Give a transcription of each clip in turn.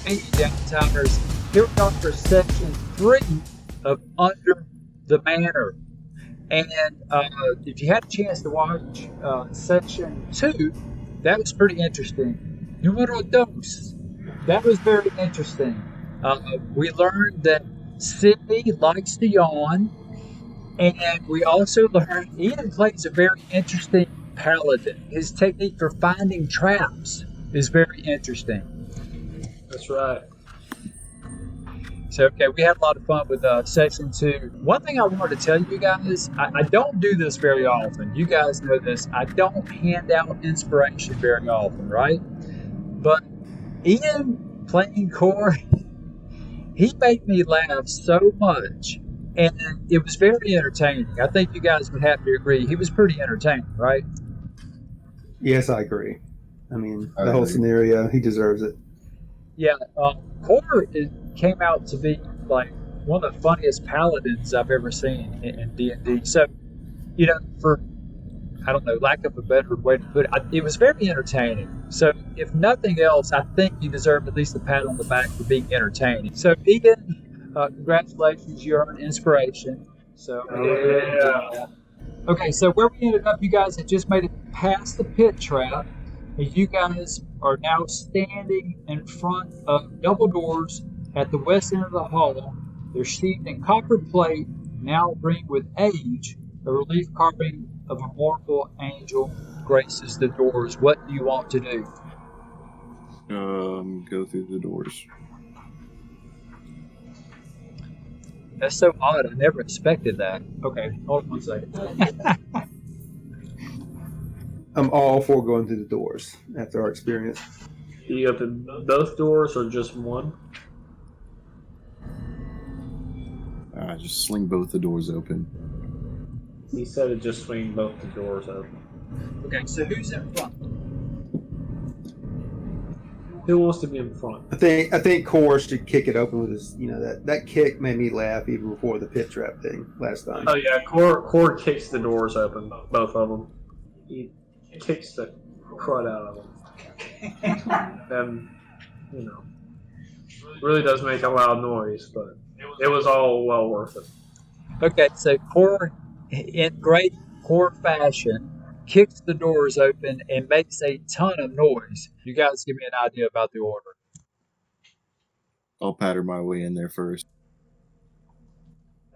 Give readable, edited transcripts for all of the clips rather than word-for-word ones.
Hey, downtimers. Here we are for section 3 of Under the Manor. And if you had a chance to watch section 2, that was pretty interesting. Numero dos. That was very interesting. We learned that Sydney likes to yawn. And we also learned Ian plays a very interesting paladin. His technique for finding traps is very interesting. That's right. So, okay, we had a lot of fun with section 2. One thing I wanted to tell you guys, I don't do this very often. You guys know this. I don't hand out inspiration very often, right? But Ian playing core, he made me laugh so much. And it was very entertaining. I think you guys would have to agree. He was pretty entertaining, right? Yes, I agree. I mean, the whole scenario, he deserves it. Yeah, Core came out to be like one of the funniest paladins I've ever seen in D&D. So, you know, for, I don't know, lack of a better way to put it, it was very entertaining. So, if nothing else, I think you deserve at least a pat on the back for being entertaining. So, Egan, congratulations, you're an inspiration. So, Yeah. Okay, so where we ended up, you guys had just made it past the pit trap. You guys are now standing in front of double doors at the west end of the hall. They're sheathed in copper plate, now green with age. A relief carving of a mortal angel graces the doors. What do you want to do? Go through the doors. That's so odd. I never expected that. Okay, hold on one second. I'm all for going through the doors after our experience. Do you open both doors or just one? Just sling both the doors open. He said to just swing both the doors open. Okay, so who's in front? Who wants to be in front? I think Core should kick it open with his, that kick made me laugh even before the pit trap thing last time. Oh yeah, Core kicks the doors open, both of them. He kicks the crud out of them. And, really does make a loud noise, but it was all well worth it. Okay, so Core, in great Core fashion, kicks the doors open and makes a ton of noise. You guys give me an idea about the order. I'll patter my way in there first.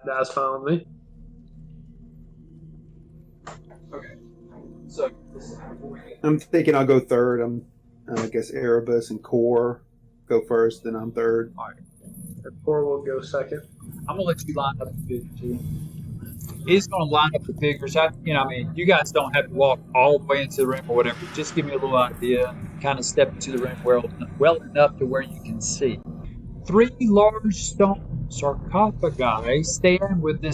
That's fine with me. Okay, so I'm thinking I'll go third. I guess Erebus and Core go first, then I'm third. all right, Core will go second. I'm gonna let you line up the figures too. He's gonna line up the figures. You guys don't have to walk all the way into the room or whatever. Just give me a little idea. Kind of step into the room well enough to where you can see. 3 large stone sarcophagi stand within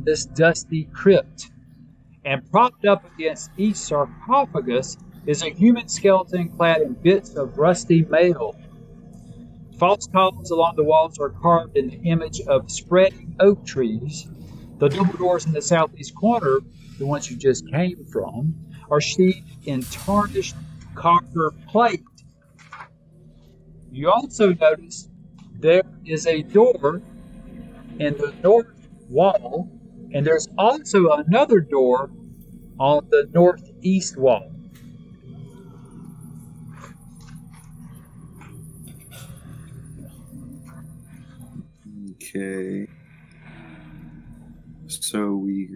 this dusty crypt. And propped up against each sarcophagus is a human skeleton clad in bits of rusty mail. False columns along the walls are carved in the image of spreading oak trees. The double doors in the southeast corner, the ones you just came from, are sheathed in tarnished copper plate. You also notice there is a door in the north wall, and there's also another door on the northeast wall. Okay. So we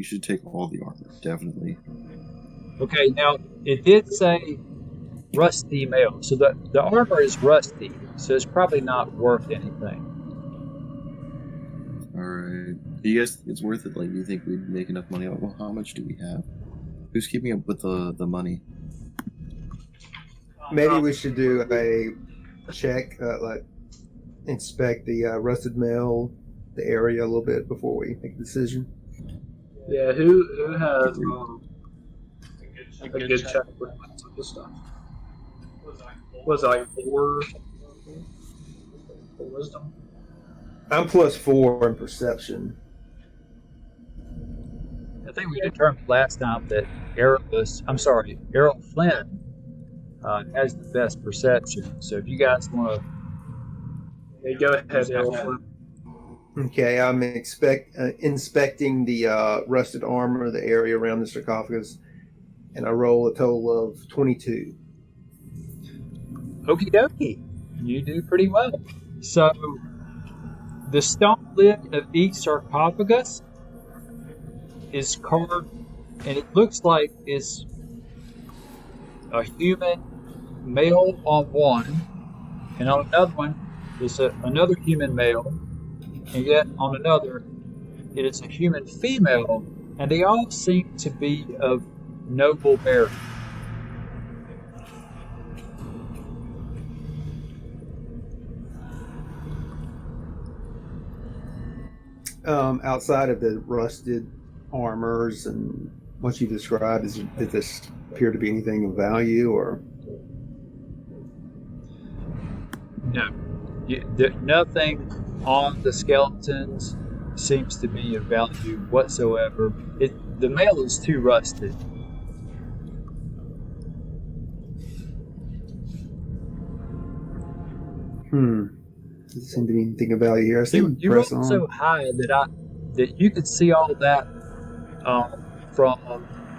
should take all the armor, definitely. Okay, now it did say rusty mail, so the armor is rusty, so it's probably not worth anything. Alright. Do you guys think it's worth it? Like, do you think we'd make enough money? Well, how much do we have? Who's keeping up with the money? Maybe we should do a check, inspect the rusted mail, the area a little bit before we make a decision. Yeah, who has a good check with this stuff? Was it like 4 for wisdom? I'm +4 in perception. I think we determined last time that Errol Flynn has the best perception. So if you guys want Yeah, go ahead, Bill. Okay, I'm inspecting the rusted armor, the area around the sarcophagus, and I roll a total of 22. okie dokie, you do pretty well. So the stone lid of each sarcophagus is carved, and it looks like it's a human male on one, and on another one is another human male, and yet on another it is a human female, and they all seem to be of noble bearing. Outside of the rusted armors and what you described, does this appear to be anything of value, or? No, nothing on the skeletons seems to be of value whatsoever. The male is too rusted. Doesn't seem to be anything of value here. I see You rolled so high that you could see all that from.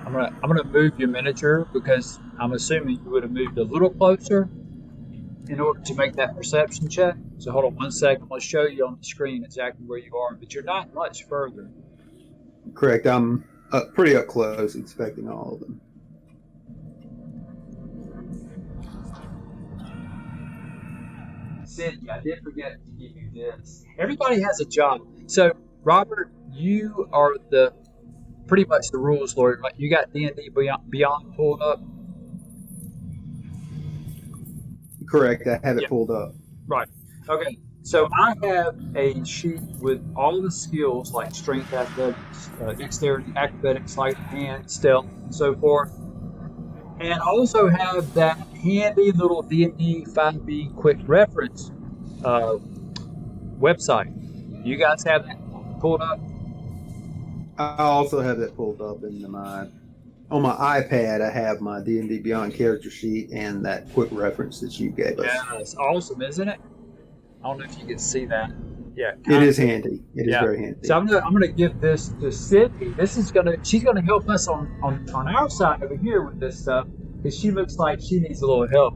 I'm gonna move your miniature because I'm assuming you would have moved a little closer in order to make that perception check. So hold on 1 second. I'm gonna show you on the screen exactly where you are, but you're not much further. Correct. I'm pretty up close, inspecting all of them. Cindy, I did forget to give you this. Everybody has a job. So Robert, you are pretty much the rules lawyer. Right? You got D&D Beyond pulled up. Correct. I have it pulled up. Right. Okay. So I have a sheet with all the skills like strength, athletics, dexterity, acrobatics, sleight of hand, stealth, and so forth. And I also have that handy little D&D 5e quick reference website. You guys have that pulled up? I also have that pulled up on my iPad. I have my D&D Beyond character sheet and that quick reference that you gave us. Yeah, it's awesome, isn't it? I don't know if you can see that. Yeah, it is handy. It is very handy. So I'm gonna give this to Sydney. She's gonna help us on our side over here with this stuff because she looks like she needs a little help.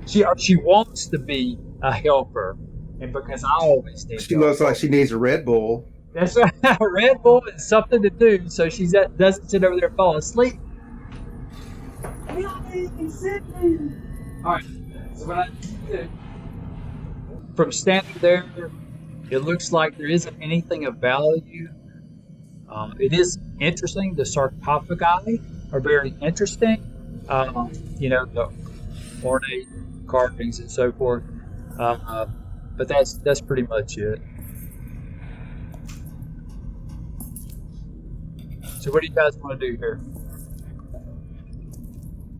She wants to be a helper, and because I always need. She looks like she needs a Red Bull. That's right. Red Bull is something to do, so she doesn't sit over there and fall asleep. All right. So what I do, from standing there, it looks like there isn't anything of value. It is interesting. The sarcophagi are very interesting. The ornate carvings and so forth. But that's pretty much it. So what do you guys want to do here?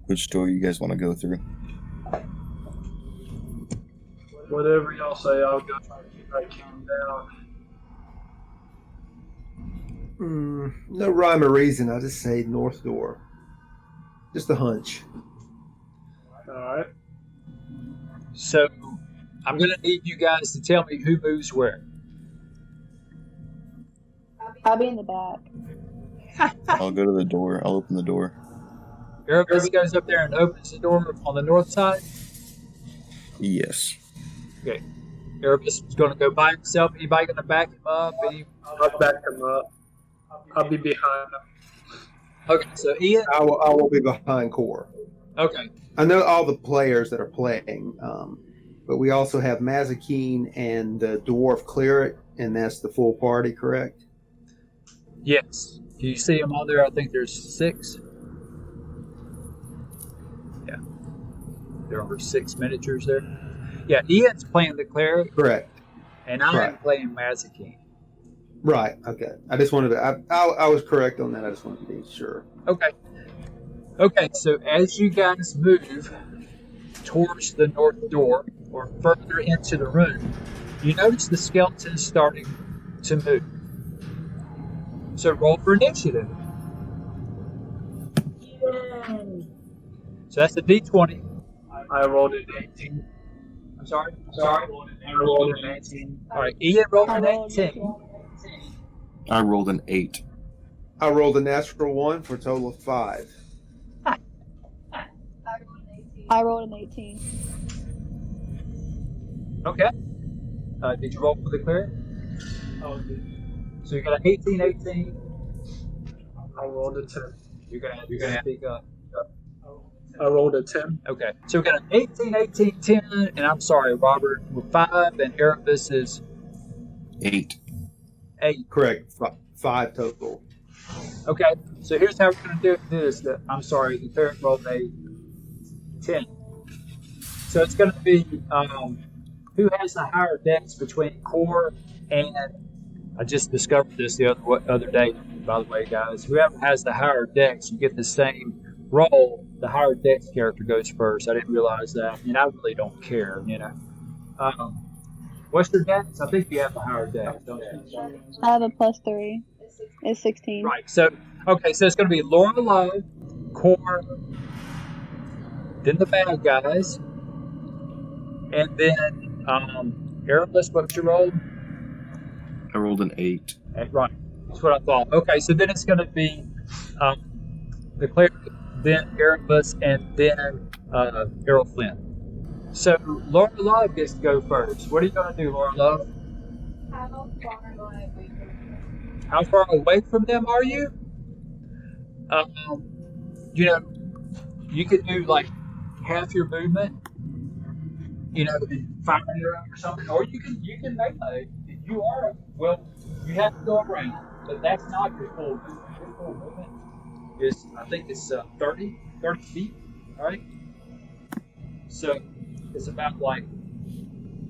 Which door you guys want to go through? Whatever y'all say, I'll go try to keep that calm down. No rhyme or reason. I just say north door. Just a hunch. Alright. So I'm going to need you guys to tell me who moves where. I'll be in the back. I'll go to the door. I'll open the door. Everybody goes up there and opens the door on the north side? Yes. Okay. Erebus is going to go by himself. Anybody going to back him up? I'll back him up. I'll be behind him. Okay, so Ian? I will be behind Core. Okay. I know all the players that are playing, but we also have Mazikeen and the Dwarf Cleric, and that's the full party, correct? Yes. Do you see them on there? I think there's 6. Yeah. There are 6 miniatures there. Yeah, Ian's playing the cleric. Correct. And I'm playing Mazikeen. Right. Okay. I just wanted to. I was correct on that. I just wanted to be sure. Okay. Okay. So as you guys move towards the north door or further into the room, you notice the skeleton starting to move. So roll for initiative. Yay. So that's a D20. I rolled an 18. I'm sorry. I rolled an 18. All right, Ian rolled I an rolled 18. I rolled an 8. I rolled a natural 1 for a total of 5. I rolled an 18. Okay. Did you roll for the cleric? Oh, So you got an 18, 18. I rolled a 10. You're gonna have to speak up. I rolled a 10. Okay. So we got an 18, 18, 10, and I'm sorry, Robert, with 5, and Erebus is 8. 8. Correct. 5 total. Okay. So here's how we're gonna do this. I'm sorry, the cleric rolled a 10. So it's gonna be who has the higher dex between core and I just discovered this the other day, by the way, guys. Whoever has the higher dex, you get the same roll. The higher dex character goes first. I didn't realize that, and I really don't care, you know. What's your dex? I think you have the higher dex, don't you? I have a +3. It's 16. Right. So, okay, so it's going to be Laura Love, core, then the bad guys, and then Erebus. What's your roll? I rolled an 8. Right. That's what I thought. Okay, so then it's going to be the cleric, then Erebus, and then Errol Flynn. So Laura Love gets to go first. What are you going to do, Laura Love? How far away from them are you? You know, you could do like half your movement. You know, fire around or something, or you can melee. You are you have to go around, but that's not your full movement. Your full movement is, I think it's 30 feet, all right? So it's about like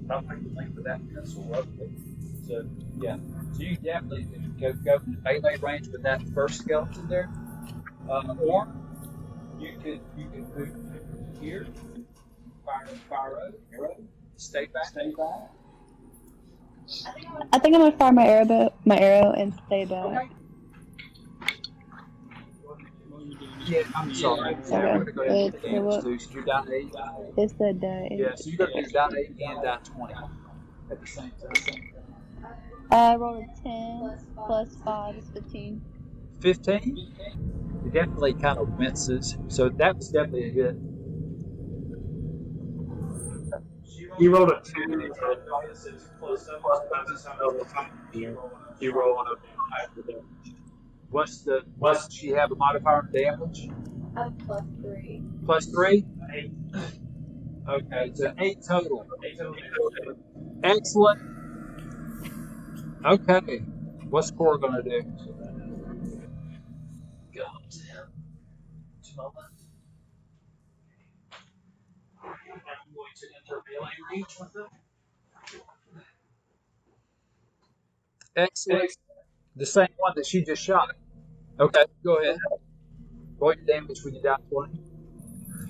the length of that pencil, roughly. So yeah, so you definitely can go in melee range with that first skeleton there, or you could move here, fire arrow, stay back. I think I'm gonna fire my arrow and stay back. Okay. Yeah, I'm sorry. Okay. Yeah, we're going to go ahead and It's do the what? damage too. So you're down 8. It's the day. Yeah, so you're going to be down 8 and down 20 at the same time. I rolled a 10 plus 5 is 15. 15? It definitely kind of winces. So that was definitely a hit. You rolled a 10. You roll on a after that. What's she have a modifier on damage? I'm +3. +3? 8. Okay, so 8 total. Excellent. Okay. What's Core gonna do? I'm going to enter melee range with it. Excellent. The same one that she just shot. Okay, go ahead. Roll your damage when you down 20.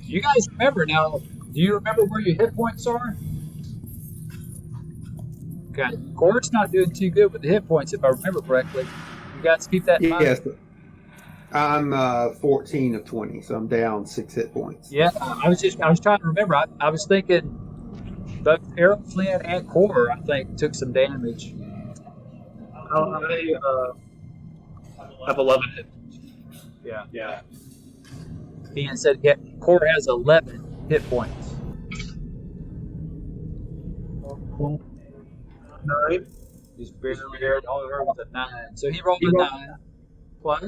You guys remember now, do you remember where your hit points are? Okay. Core's not doing too good with the hit points if I remember correctly. You guys keep that in mind? Yes. I'm 14 of 20, so I'm down 6 hit points. Yeah, I was trying to remember. I was thinking both Errol Flynn and Core, I think, took some damage. I have 11 hit. Yeah. Ian said Core has 11 hit points. 9. He's barely there. All he heard was a 9. So he rolled a 9 plus.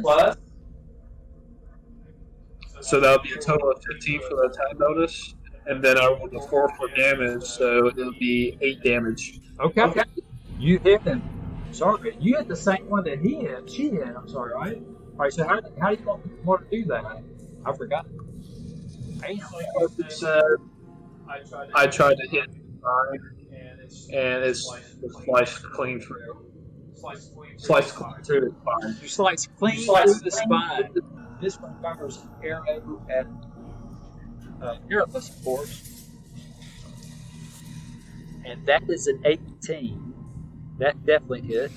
So that would be a total of 15 for the attack bonus. And then I rolled a 4 for damage, so it'll be 8 damage. Okay. You hit him. Sorry, you hit the same one that she hit. I'm sorry, right? All right. So how do you want to do that? I forgot. I tried to hit 9, and it's sliced clean through. Sliced clean through the spine. You slice clean through the spine. This one fires an arrow at Erebus, of course. And that is an 18. That definitely hit.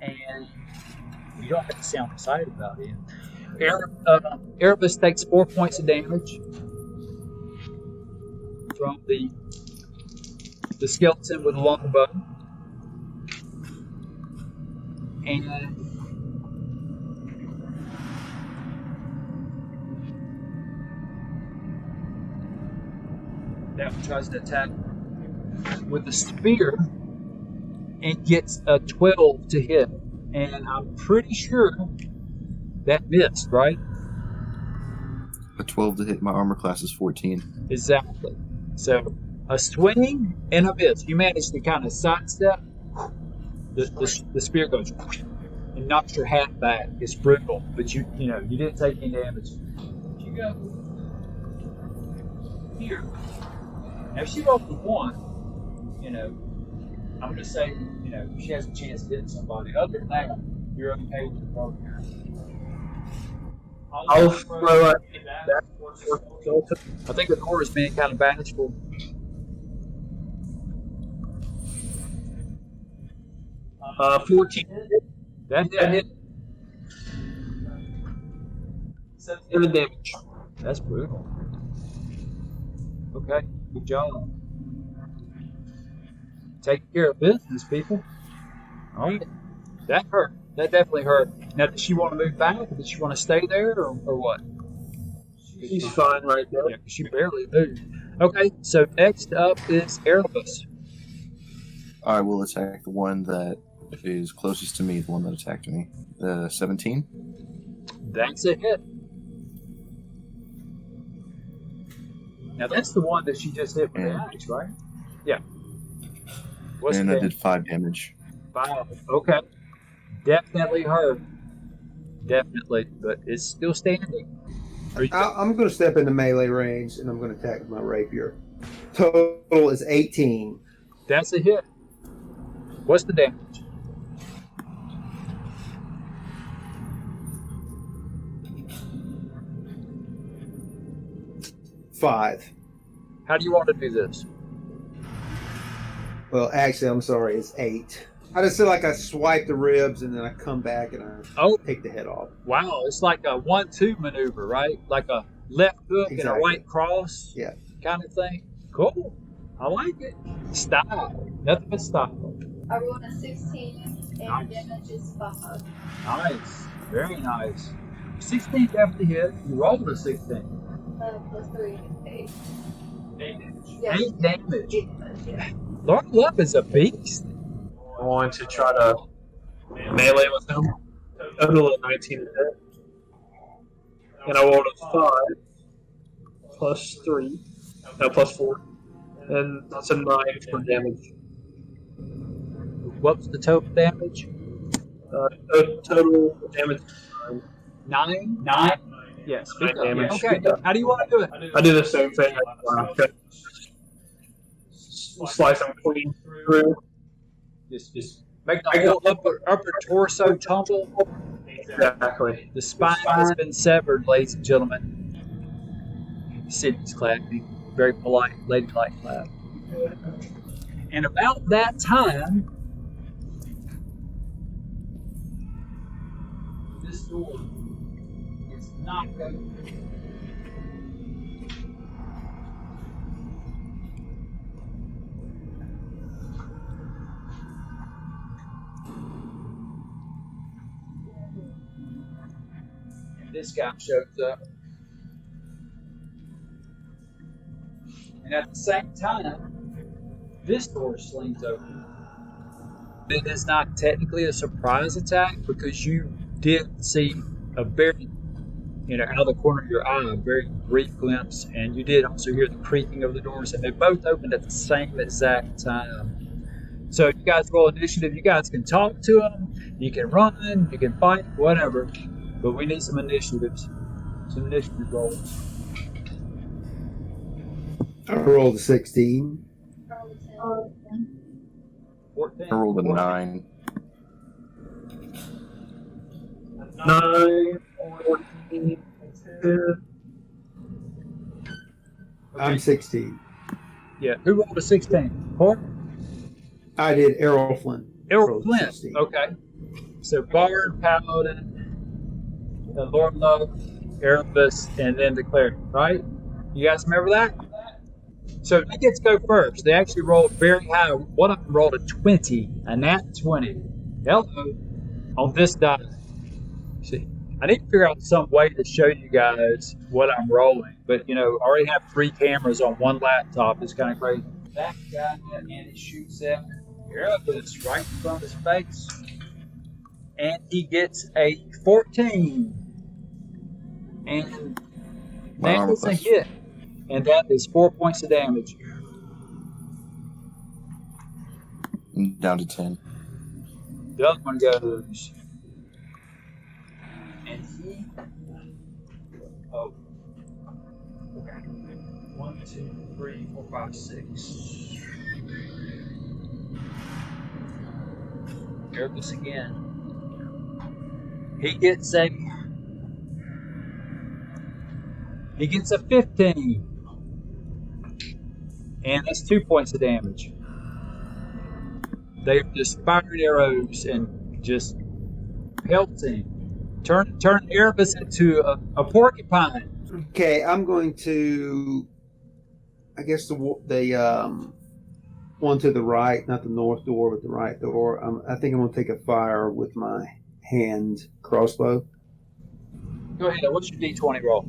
And you don't have to sound excited about it. Erebus takes 4 points of damage from the skeleton with a longbow. And that one tries to attack with the spear and gets a 12 to hit. And I'm pretty sure that missed, right? A 12 to hit. My armor class is 14. Exactly. So a swing and a miss. You managed to kind of sidestep. The spear goes and knocks your hat back. It's brutal, but you didn't take any damage. You go here. Now if she rolls a 1, I'm gonna say, she has a chance to hit somebody. Other than that, you're okay with the program. I'll throw at that skeleton. I think the door is being kind of bashful. Uh, 14. That hit. 7 damage. That's brutal. Okay, good job. Taking care of business, people. All right. That hurt. That definitely hurt. Now, does she want to move back? Does she want to stay there, or what? She's fine right there. Yeah, 'cause she barely moved. Okay, so next up is Erebus. I will attack the one that is closest to me, the one that attacked me. 17. That's a hit. Now, that's the one that she just hit with the axe, right? Yeah. What's And the I did 5 damage. 5. Okay. Definitely hurt. Definitely, but it's still standing. I'm going to step into melee range and I'm going to attack with my rapier. Total is 18. That's a hit. What's the damage? Five. How do you want to do this? Well, actually, I'm sorry, it's 8. I just feel like I swipe the ribs and then I come back and I take the head off. Wow, it's like a 1-2 maneuver, right? Like a left hook and a right cross kind of thing. Cool. I like it. Style. Nothing but style. I rolled a 16 and Nice. damage is 5. Nice. Very nice. 16 definitely hit. You rolled a 16. Plus 3, 8. 8 damage. Yes. 8 damage. 8 damage, yeah. Lord Love is a beast. I want to try to melee with him. Total of 19 to hit. And I rolled a 5 plus 3. No, plus 4. And that's a 9 for damage. What's the total damage? Total damage. 9? 9? Yes. Nine damage. Okay. How do you want to do it? I do the same thing. Slice him clean through. Just make the whole upper torso tumble. Exactly. The spine has been severed, ladies and gentlemen. Sydney's clapping. Very polite, ladylike clap. And about that time, this door is knocked open. This guy shows up. And at the same time, this door slings open. It is not technically a surprise attack because you did see a very, out of the corner of your eye, a very brief glimpse, and you did also hear the creaking of the doors, and they both opened at the same exact time. So if you guys roll initiative, you guys can talk to them, you can run, you can fight, whatever. But we need some initiatives. Some initiative rolls. I rolled a 16. 14. I rolled a 9. 9, 14, 10. I'm 16. Yeah. Who rolled a 16? Hort? I did Errol Flynn. Errol Rolled Flint. 16. Okay. So Bard, Paladin, Lord Love, Erebus, and then the cleric, right? You guys remember that? So they get to go first. They actually rolled very high. One of them rolled a 20, a nat 20. Hello, on this die. See, I need to figure out some way to show you guys what I'm rolling. But, I already have 3 cameras on one laptop. It's kind of crazy. That guy, and he shoots at Erebus right in front of his face. And he gets a 14. And My that armor is a class. hit. And that is 4 points of damage. Down to 10. The other one goes. And he. Oh. Okay. 1, 2, 3, 4, 5, 6. Erebus again. He gets a 15. And that's 2 points of damage. They've just fired arrows and just pelting. Turn Erebus into a porcupine. Okay, I'm going to. I guess the one to the right, not the north door, but the right door. I think I'm going to take a fire with my hand crossbow. Go ahead. What's your D20 roll?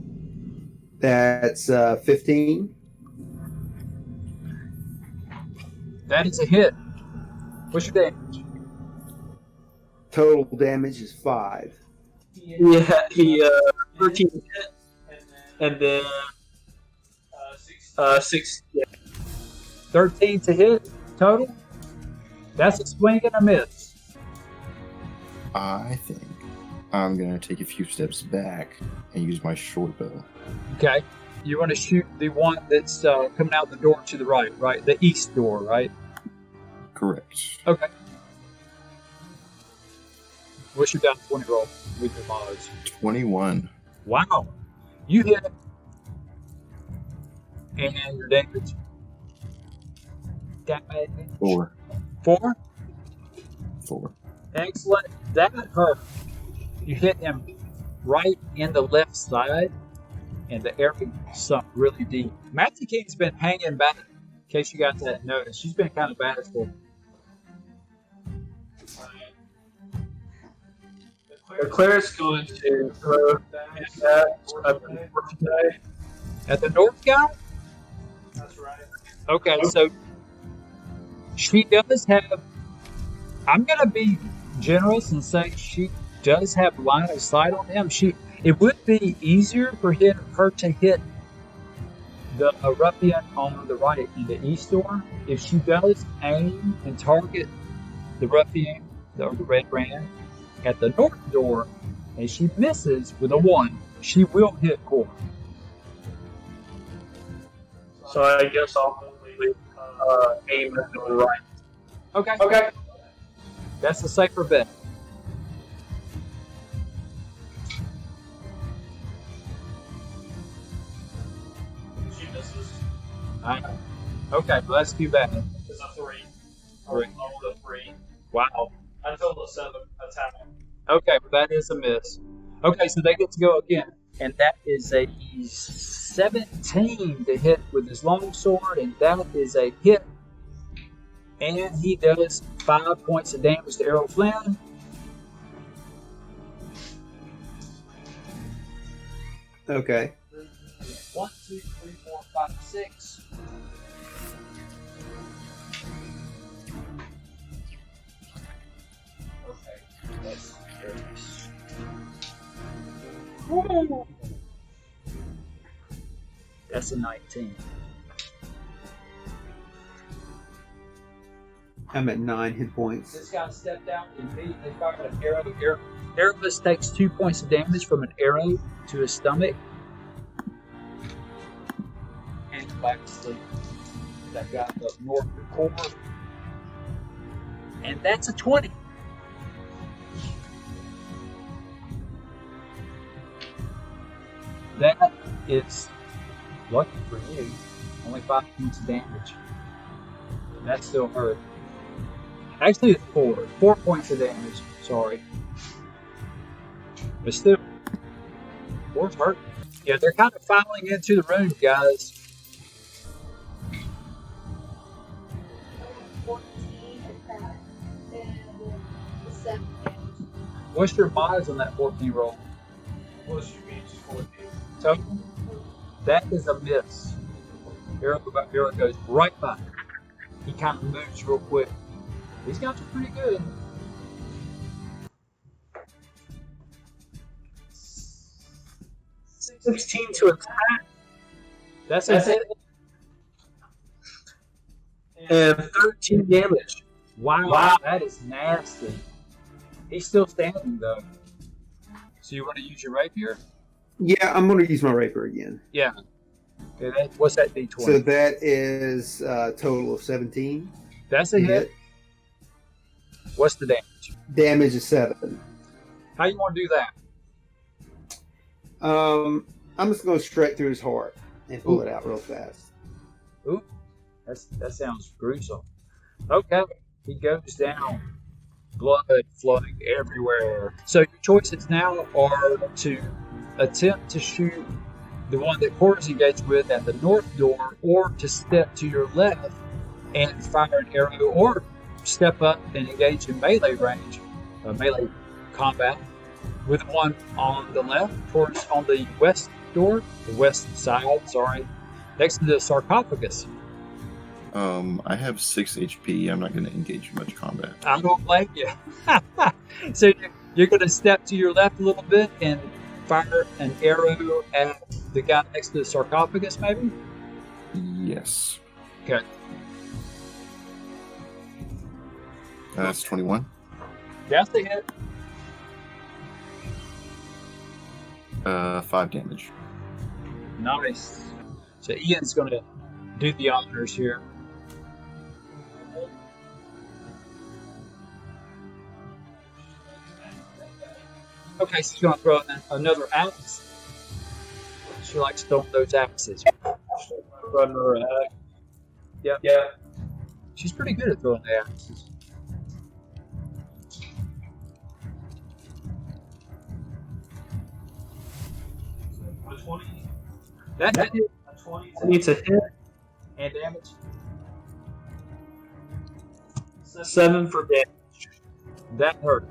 That's 15. That is a hit. What's your damage? Total damage is 5. Yeah, he 13 hit, and then 6. Yeah. 13 to hit total. That's a swing and a miss. I think I'm going to take a few steps back and use my short bow. Okay. You want to shoot the one that's coming out the door to the right? The east door, right? Correct. Okay. What's your down 20 roll with your mods? 21. Wow. You hit it. And your damage? Damage. 4. 4? 4. Excellent. That hurt. You hit him right in the left side, and the arrow sunk really deep. Matthew King's been hanging back, in case you got that notice. She's been kind of bashful. The cleric's going to throw that up in the north today. At the north guy? That's right. Okay, so she does have. I'm going to be generous and say she does have line of sight on him. It would be easier for her to hit the ruffian on the right in the east door. If she does aim and target the ruffian, the Redbrand, at the north door, and she misses with a 1, she will hit Core. So I guess I'll only aim at the right. Okay. That's a safer bet. She misses. Okay, well that's too bad. It's a 3. Three. Rolled a 3. Wow. I told a 7 attack. Okay, but that is a miss. Okay, so they get to go again. And that is a 17 to hit with his longsword, and that is a hit. And he does 5 points of damage to Errol Flynn. Okay. 1, 2, 3, 4, 5, 6. Okay, that's curious. That's a 19. I'm at 9 hit points. This guy stepped out and they fired an arrow. Erebus takes 2 points of damage from an arrow to his stomach. And back to sleep. That guy up north of the core. And that's a 20. That is lucky for you. Only 5 points of damage. That still hurt. Actually, it's 4. 4 points of damage. Sorry. But still, Four's hurt. Yeah, they're kind of filing into the room, guys. What's your miles on that 14 roll? Plus your beach is 14. Total? That is a miss. Arrow goes right by. He kind of moves real quick. These guys are pretty good. 16 to attack. That's a hit. And 13 damage. Wow, that is nasty. He's still standing though. So you want to use your rapier? Yeah, I'm going to use my rapier again. Yeah. Okay, what's that D20? So that is a total of 17. That's a hit. What's the damage? Damage is 7. How you want to do that? I'm just going to straight through his heart and pull it out real fast. Ooh, that sounds gruesome. Okay, he goes down. Blood flowing everywhere. So your choices now are to attempt to shoot the one that Cora's engaged with at the north door, or to step to your left and fire an arrow, or step up and engage in melee range, melee combat with the one on the left, towards on the west door, the west side, sorry, next to the sarcophagus. I have 6 HP. I'm not going to engage in much combat. I don't blame you. So you're going to step to your left a little bit and fire an arrow at the guy next to the sarcophagus, maybe? Yes. Okay. That's 21. That's the hit. 5 damage. Nice. So Ian's going to do the honors here. Okay, so she's going to throw another axe. She likes throwing those axes. Run her attack. Yep. Yeah. She's pretty good at throwing the axes. A 20. That hit. A 20. Needs a hit. And damage. 7 for damage. That hurt.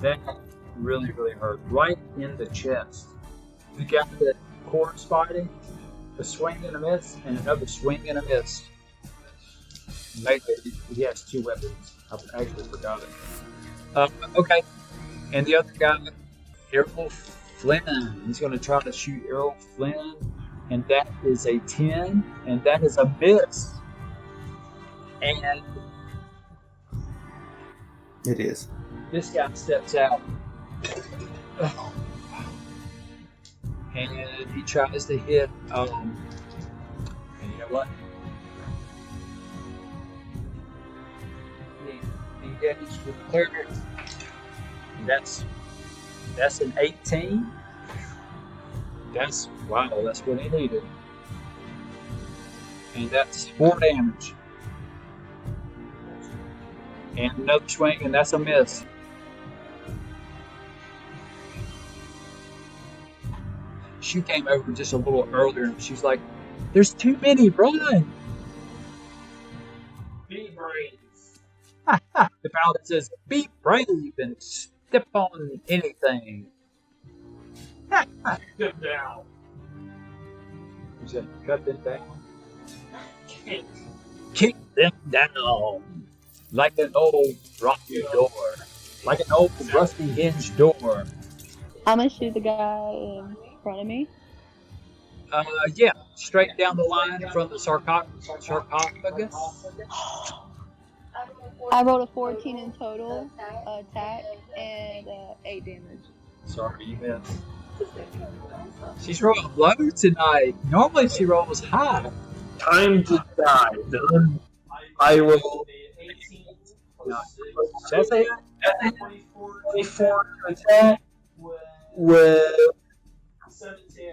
That really, really hurt. Right in the chest. The guy that Cora's fighting, a swing and a miss, and another swing and a miss. Maybe he has 2 weapons. I actually forgot it. Okay. And the other guy, Errol Flynn. He's going to try to shoot Errol Flynn. And that is a 10. And that is a miss. And It is. this guy steps out. And he tries to hit, and you know what? He engages with the cleric. That's an 18. That's what he needed. And that's 4 damage. And another swing, and that's a miss. She came over just a little earlier, and she's like, "There's too many, run!" Be brave. The paladin says, "Be brave and step on anything." Get down. He said, "Cut them down. Kick them down. Like an old rocky door. Like an old rusty hinged door." I'm gonna shoot the guy in front of me. Yeah, straight down the line from the sarcophagus. I rolled a 14 in total attack and 8 damage. Sorry, you missed. She's rolling low tonight. Normally she rolls high. Time to die. Done. I will. That's a 24 to attack with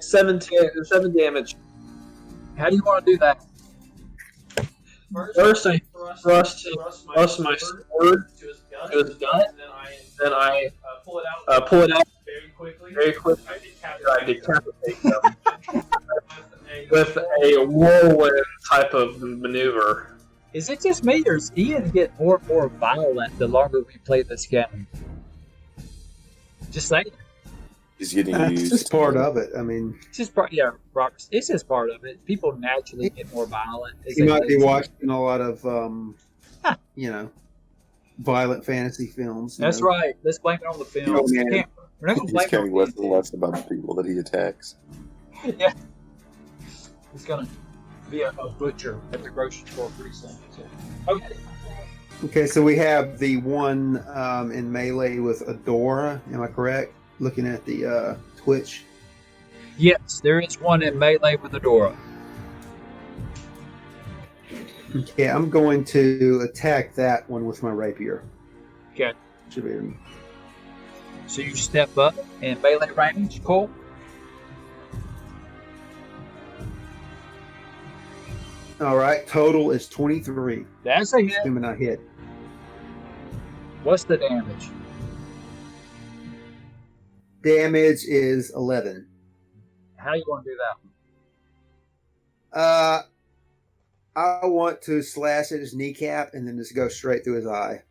7 damage. How do you want to do that? First, I thrust my sword to his gut, then I pull it out very quickly, I decapitate them with a whirlwind type of maneuver. Is it just me, or is Ian getting more and more violent the longer we play this game? Just saying. He's getting It's used. just part of it. I mean, It's just part, yeah, Robert. It's just part of it. People naturally get more violent. As you they might play be this game. watching a lot of, violent fantasy films. That's right. Let's blame it on the film. Oh, man. We're not going to He's blame it caring on less and less about the people that he attacks. Yeah. He's going to be a butcher at the grocery store pretty soon. So. Okay. Okay, so we have the one in melee with Adora. Am I correct? Looking at the Twitch. Yes, there is one in melee with Adora. Okay, I'm going to attack that one with my rapier. Okay. Should be. So you step up in melee range, Cole. All right, total is 23. That's a hit. Assuming I hit. What's the damage? Damage is 11. How you want to do that one? I want to slash at his kneecap and then just go straight through his eye.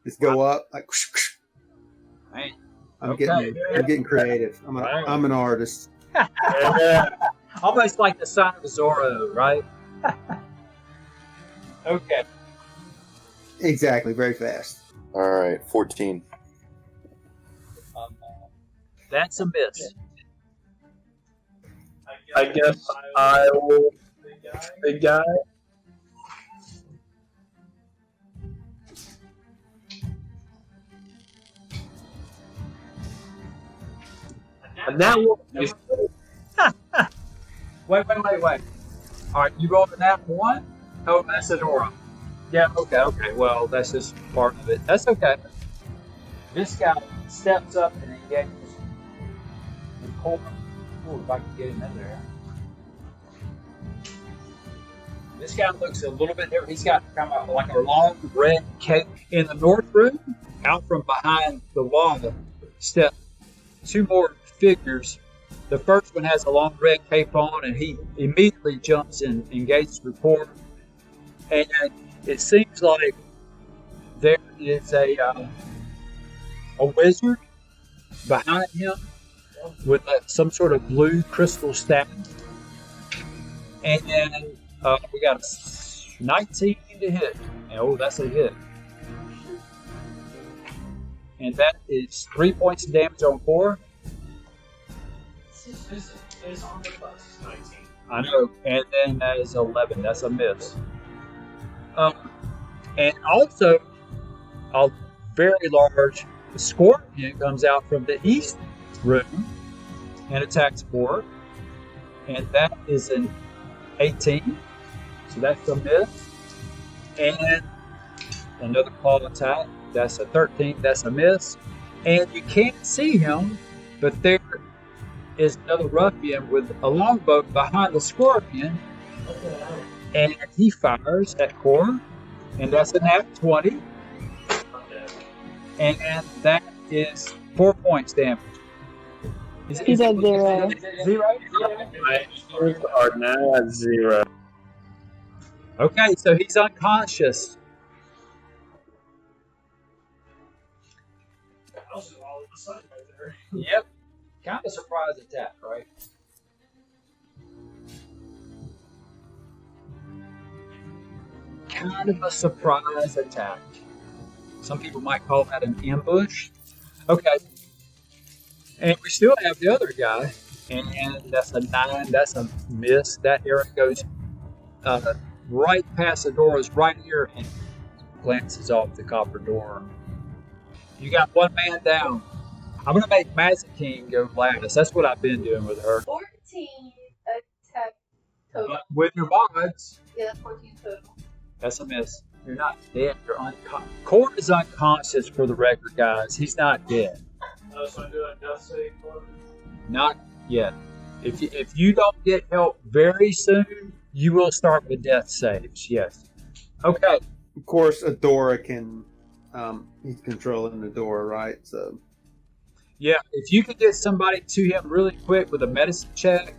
Just go up like. Man. I'm Okay. getting creative. I'm an artist. Almost like the sign of Zorro, right? Okay. Exactly, very fast. All right, 14. That's a miss. I guess I will. Big guy. And that one is Wait. All right, you rolled an nat 1? Oh, that's Adora. Yeah, okay. Well, that's just part of it. That's okay. This guy steps up and engages the core. Ooh, if I can get him in there. This guy looks a little bit different. He's got kind of like a long red cape. In the north room, out from behind the wall, step two more figures. The first one has a long red cape on, and he immediately jumps and engages rapport. And it seems like there is a wizard behind him with some sort of blue crystal staff. And then we got a 19 to hit. Oh, that's a hit. And that is 3 points of damage on 4. It's on the bus. 19. I know. And then that is 11. That's a miss. And also, a very large scorpion comes out from the east room and attacks 4. And that is an 18. So that's a miss. And another claw attack. That's a 13. That's a miss. And you can't see him, but there is another ruffian with a longbow behind the scorpion. And he fires at Core. And that's a nat 20. And that is 4 points damage. He's at 0. 0? My scores are now at 0. Okay, so he's unconscious. Yep. Kind of surprise attack, right? Kind of a surprise attack. Some people might call that an ambush. Okay. And we still have the other guy. And that's a 9. That's a miss. That arrow goes right past the door, is right here, and glances off the copper door. You got one man down. I'm going to make Magic King go last. That's what I've been doing with her. 14 attack total. With your mods, Yeah, that's 14 total. that's a miss. You're not dead. You're unconscious. Cord is unconscious for the record, guys. He's not dead. So I'm doing death save for him. Not yet. If you don't get help very soon, you will start with death saves. Yes. Okay. Of course, Adora can. He's controlling the door, right? So Yeah, if you could get somebody to him really quick with a medicine check.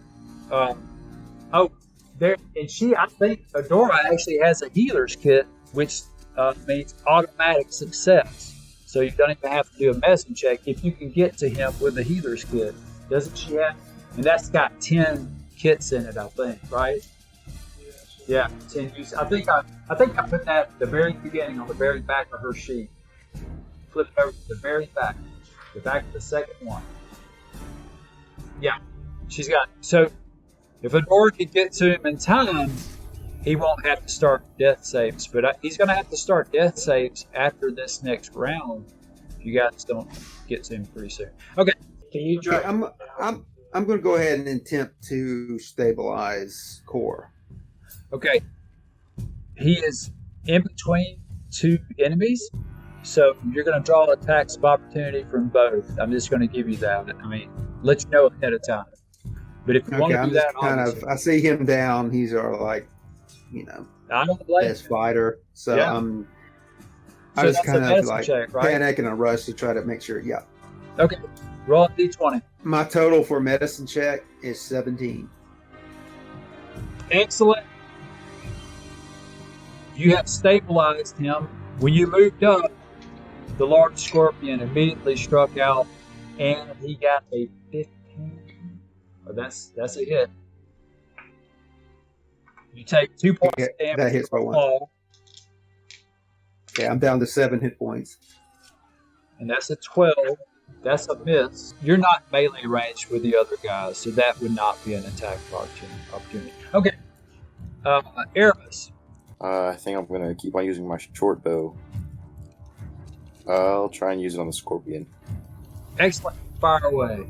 There, and I think Adora actually has a healer's kit, which means automatic success. So you don't even have to do a medicine check if you can get to him with a healer's kit. Doesn't she have? And that's got 10 kits in it, I think, right? Yeah, 10 use. I think I put that at the very beginning on the very back of her sheet. Flip it over to the very back, the back of the second one. Yeah, she's got. So if Adora could get to him in time, he won't have to start death saves. But he's going to have to start death saves after this next round. If you guys don't get to him pretty soon. Okay. Can you try? I'm going to go ahead and attempt to stabilize Core. Okay. He is in between two enemies, so you're going to draw attacks of opportunity from both. I'm just going to give you that. I mean, let you know ahead of time. But if you want to do that, I see him down. He's our I don't blame best fighter. So yeah. I just kind of like check, right? panic and a rush to try to make sure. Yeah. Okay. Roll a d20. My total for medicine check is 17. Excellent. You have stabilized him. When you moved up, the large scorpion immediately struck out, and he got a 15. Oh, that's a hit. You take 2 points of damage. That hits by one. Okay, I'm down to 7 hit points. And that's a 12. That's a miss. You're not melee range with the other guys, so that would not be an attack opportunity. Okay. Aramis. I think I'm going to keep on using my short bow. I'll try and use it on the scorpion. Excellent. Fire away.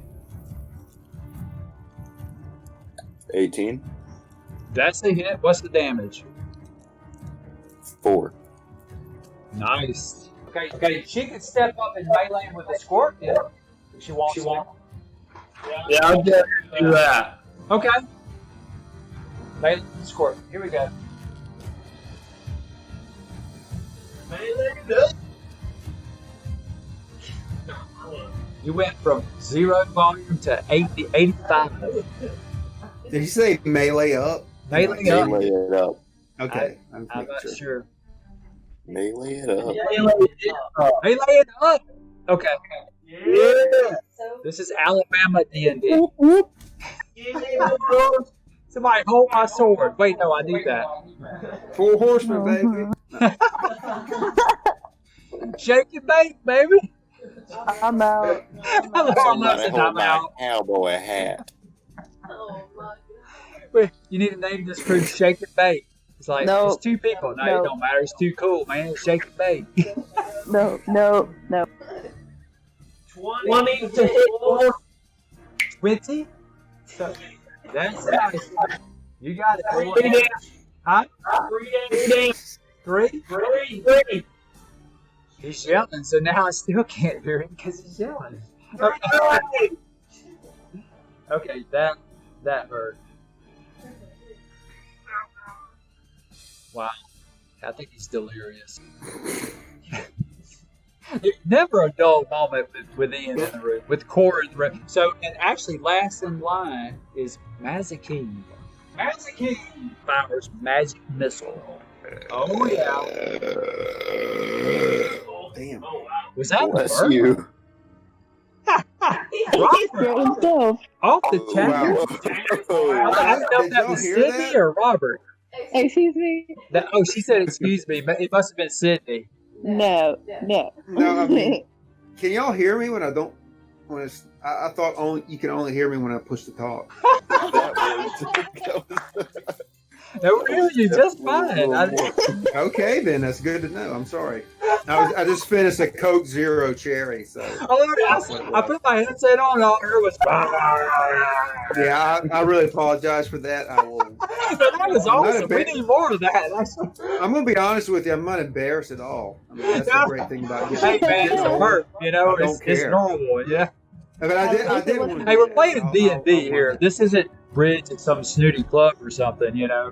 18. That's a hit. What's the damage? 4. Nice. Okay. She can step up and melee with the scorpion if she wants. Yeah, I'll just do that. Okay. Melee with the scorpion. Here we go. You went from 0 volume to 85. Did you say melee up? Melee up. Melee it up. Okay. I'm not sure. Melee it up. Melee it up. Okay. Yeah. This is Alabama D&D. Somebody hold my sword. Wait, no, I need that. 4 horsemen, baby. Shake your bait, baby. I'm out. Somebody hold my cowboy hat. Wait, you need to name this crew Shake It Bait. It's like, No. it's 2 people. No, No. it don't matter. It's too cool, man. Shake It Bait. No. 20 to hit 4. 20? So, that's nice. You got it. 3 damage. Huh? 3 damage. 3? 3. He's yelling, so now I still can't hear him because he's yelling. Okay, that hurt. Wow. I think he's delirious. There's never a dull moment with Ian in the room, with Core in the room. So, and actually, last in line is Mazikeen. Mazikeen fires magic missile. Oh yeah. Damn. Was that Bless Bert? you. Robert, himself. off the chat. Wow. I don't know if Did that y'all was hear Sydney that? or Robert. Excuse me? She said excuse me. But it must have been Sydney. No. No, I mean, can y'all hear me when I don't? When it's, I thought you can only hear me when I push the talk. No, we hear you just fine. Okay, then that's good to know. I'm sorry. I just finished a Coke Zero Cherry, so I put my headset on. All I heard was. yeah. I really apologize for that. I will. That was awesome. We need more of that. I'm gonna be honest with you. I'm not embarrassed at all. I mean, that's the great thing about Hey man, it's a work. You know, I don't it's care. normal. Yeah. But I did. Want to Hey, do we're that. playing D&D here. This isn't Bridge at some snooty club or something. You know.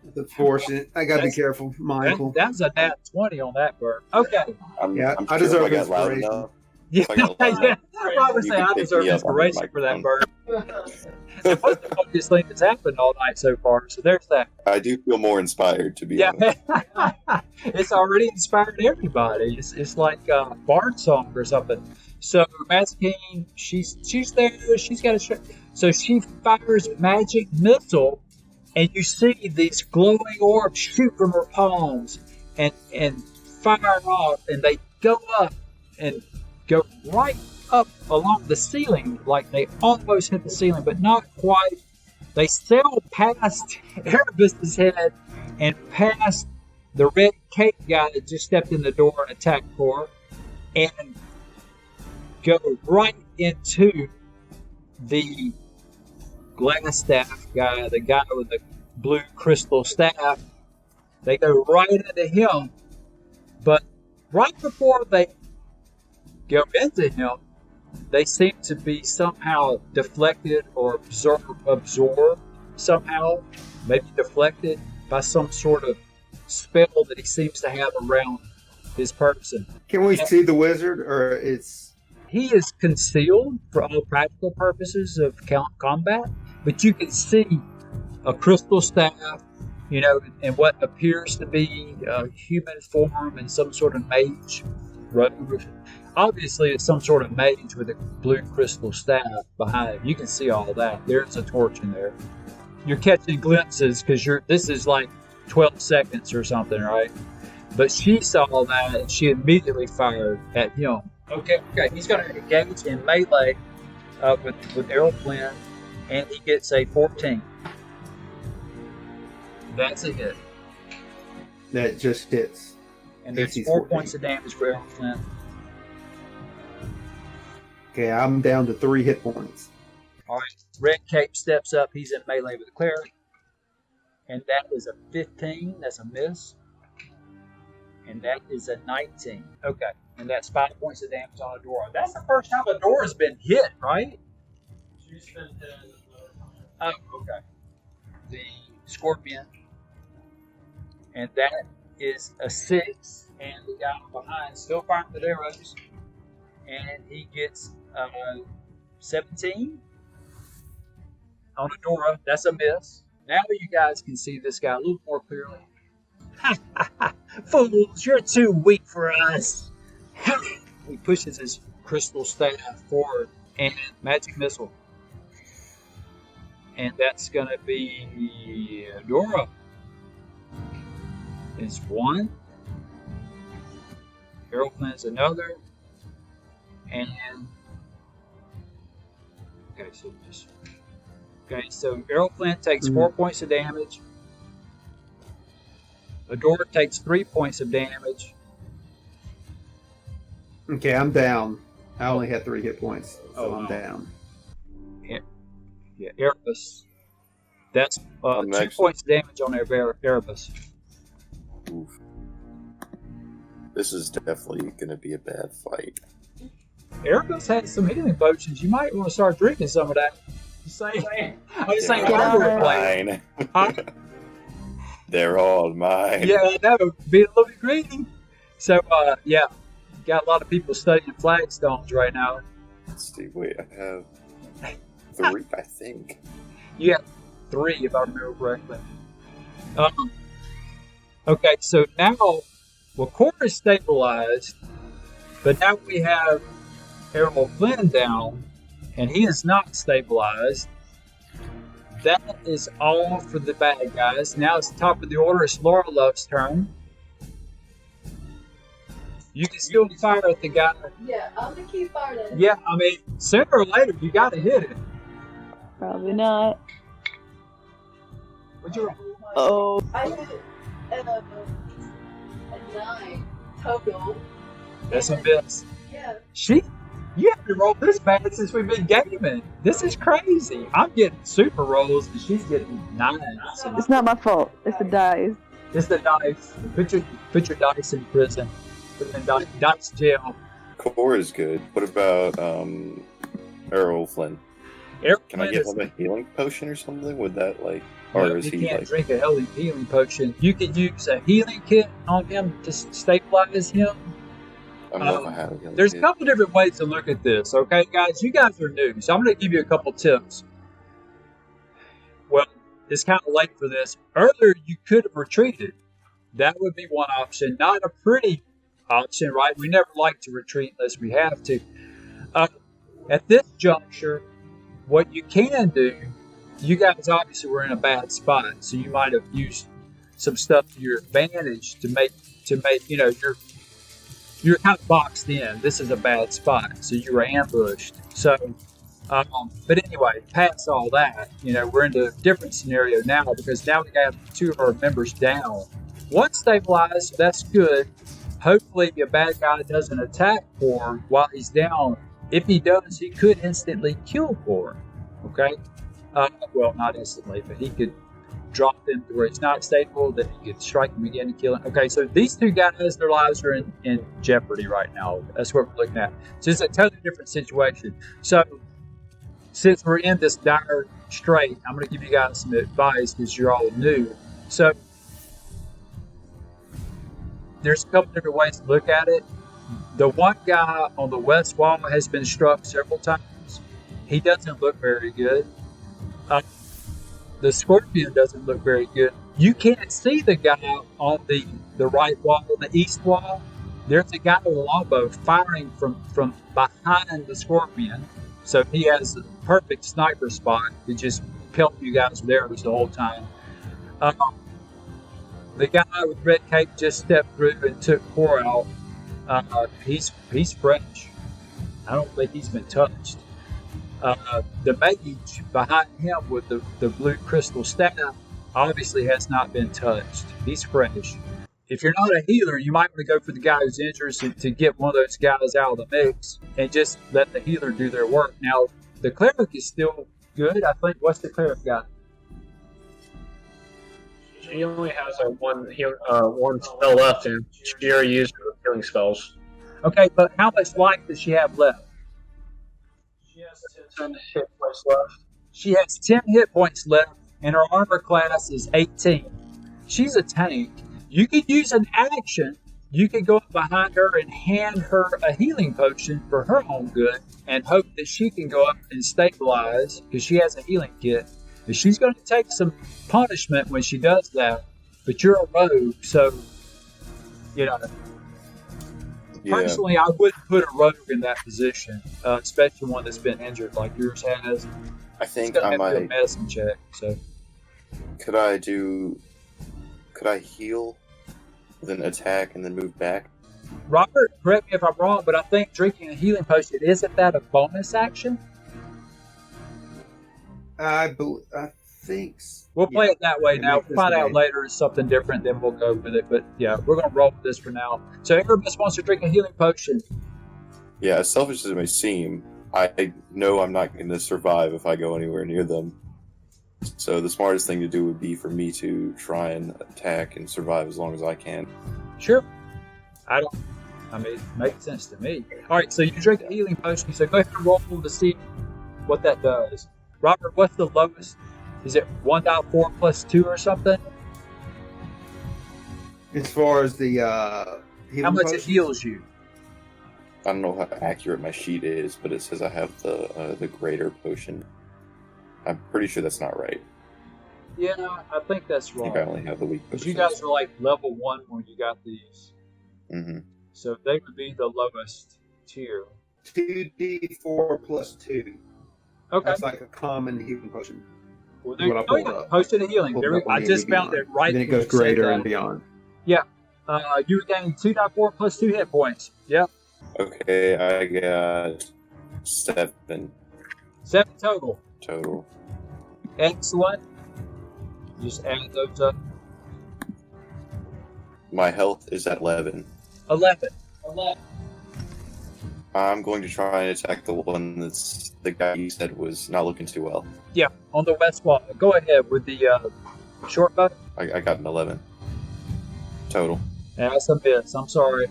It's unfortunate. I gotta be careful, mindful. That was a nat 20 on that bird. Okay. I'm Yeah, I sure deserve if I got loud inspiration. enough. Yeah, If I got lucky. yeah. I would You say can I pick deserve me up on the inspiration for that microphone. bird. It was the funniest thing that's happened all night so far. So there's that. I do feel more inspired, to be Yeah, honest. it's already inspired everybody. It's like a barn song or something. So Mazikeen, she's there. She's got a so she fires magic missile, and you see these glowing orbs shoot from her palms and fire off, and they go up and go right up along the ceiling, like they almost hit the ceiling, but not quite. They sail past Erebus's head and past the red cape guy that just stepped in the door and attacked Core, and go right into the glass staff guy, the guy with the blue crystal staff. They go right into him, but right before they go into him, they seem to be somehow deflected or absorbed somehow, maybe deflected by some sort of spell that he seems to have around his person. Can we see the wizard, or it's? He is concealed for all practical purposes of combat, but you can see a crystal staff, and what appears to be a human form and some sort of mage robe. Obviously, it's some sort of mage with a blue crystal staff behind him. You can see all that. There's a torch in there. You're catching glimpses because this is like 12 seconds or something, right? But she saw that and she immediately fired at him. Okay. He's going to engage in melee with Errol Flynn, and he gets a 14. That's a hit. That just hits. And there's AC 4 14. points of damage for Errol Flynn. Okay, I'm down to 3 hit points. All right. Red Cape steps up. He's in melee with the cleric. And that is a 15. That's a miss. And that is a 19. Okay. And that's 5 points of damage on Adora. That's the first time Adora's been hit, right? She's been hit. Oh, okay. The Scorpion. And that is a 6. And the guy behind still firing with arrows. And he gets 17 on Adora. That's a miss. Now you guys can see this guy a little more clearly. Fools, you're too weak for us. He pushes his crystal staff forward and magic missile. And that's going to be Adora. It's 1. Errol Flynn's another. And so Errol Flynn takes 4 points of damage. Adora takes 3 points of damage. Okay, I'm down. I only had 3 hit points, so I'm wow. down. Yeah, Erebus. That's 2 next. points of damage on Erebus. Oof. This is definitely going to be a bad fight. Erebus has some healing potions. You might want to start drinking some of that. Just saying. I'm just saying. Get on hardware it. play. Mine. Huh? They're all mine. Yeah, I know. Being a little bit greedy. So, yeah. Got a lot of people studying flagstones right now. Let's see. Wait, I have 3, I think. You got 3, if I remember correctly. Okay, so now, Core is stabilized, but now we have Errol Flynn down, and he is not stabilized. That is all for the bad guys. Now it's the top of the order. It's Laura Love's turn. You can still fire at the guy. Yeah, I'm gonna keep firing. Yeah, I mean, sooner or later, you got to hit it. Probably not. What'd you roll? Oh. I hit a 9 total. That's a miss. Yeah. You haven't rolled this bad since we've been gaming. This is crazy. I'm getting super rolls, and she's getting 9s. It's not my fault. It's the dice. It's the dice. Put your dice in prison. Put them in dice jail. Core is good. What about Errol Flynn? Errol Can I Flynn give is- him a healing potion or something? Would that No, or is you he can't like? drink a healing potion. You could use a healing kit on him to stabilize him, I don't know if I have a yellow There's a kit. couple different ways to look at this, okay, guys? You guys are new, so I'm going to give you a couple tips. Well, it's kind of late for this. Earlier, you could have retreated. That would be one option. Not a pretty option, right? We never like to retreat unless we have to. At this juncture, what you can do, you guys obviously were in a bad spot, so you might have used some stuff to your advantage to make you're kind of boxed in. This is a bad spot, so you were ambushed. So, but anyway, past all that, we're into a different scenario now because now we have 2 of our members down. One stabilized, so that's good. Hopefully, a bad guy doesn't attack Core while he's down. If he does, he could instantly kill Core. Okay? Well, not instantly, but he could drop him to where it's not stable, then he could strike him again and kill him. Okay, so these 2 guys, their lives are in jeopardy right now. That's what we're looking at. So it's a totally different situation. So since we're in this dire strait, I'm going to give you guys some advice because you're all new. So there's a couple different ways to look at it. The one guy on the west wall has been struck several times. He doesn't look very good. The Scorpion doesn't look very good. You can't see the guy on the right wall, the east wall. There's a guy with a longbow firing from behind the Scorpion. So he has a perfect sniper spot to just pelt you guys with arrows the whole time. The guy with red cape just stepped through and took Core out. He's fresh. I don't think he's been touched. The mage behind him with the blue crystal staff obviously has not been touched. He's fresh. If you're not a healer, you might want to go for the guy who's injured to get one of those guys out of the mix and just let the healer do their work. Now, the cleric is still good, I think. What's the cleric got? She only has one spell left, and she already used her healing spells. Okay, but how much life does she have left? She has 10 hit points left. She has 10 hit points left, and her armor class is 18. She's a tank. You could use an action. You could go up behind her and hand her a healing potion for her own good and hope that she can go up and stabilize because she has a healing kit. And she's going to take some punishment when she does that, but you're a rogue, so, Personally, I wouldn't put a rogue in that position, especially one that's been injured like yours has. I think it's I gonna have to do a might. medicine check. So, Could I heal, then attack, and then move back? Robert, correct me if I'm wrong, but I think drinking a healing potion, isn't that a bonus action? I think. We'll play it that way It now. makes We'll find sense to out me. later it's something different, then we'll go with it. But yeah, we're going to roll with this for now. So everybody just wants to drink a healing potion. Yeah, as selfish as it may seem, I know I'm not going to survive if I go anywhere near them. So the smartest thing to do would be for me to try and attack and survive as long as I can. Sure. It makes sense to me. All right, so you drink a healing potion. So go ahead and roll to see what that does. Robert, what's the lowest? Is it 1.4 plus 2 or something? As far as the healing How much it potions, heals you? I don't know how accurate my sheet is, but it says I have the greater potion. I'm pretty sure that's not right. Yeah, I think that's I wrong. think I only have the weak Because potion. you guys were like level 1 when you got these. Mm-hmm. So they would be the lowest tier. 2d4 plus 2. Okay. That's like a common healing potion. Well, What I there pulled you go. up. Potion of healing. Pulled There we up go. on I the just AD found it right. Then it when goes you said greater that. and beyond. You gain 2.4 plus 2 hit points. Yep. Okay, I got 7 7 total. total. Excellent. Just add those up. My health is at 11. 11. I'm going to try and attack the one that's the guy you said was not looking too well. Yeah, on the west wall. Go ahead with the short bow. I got an 11 total. Yeah, that's a miss. I'm sorry.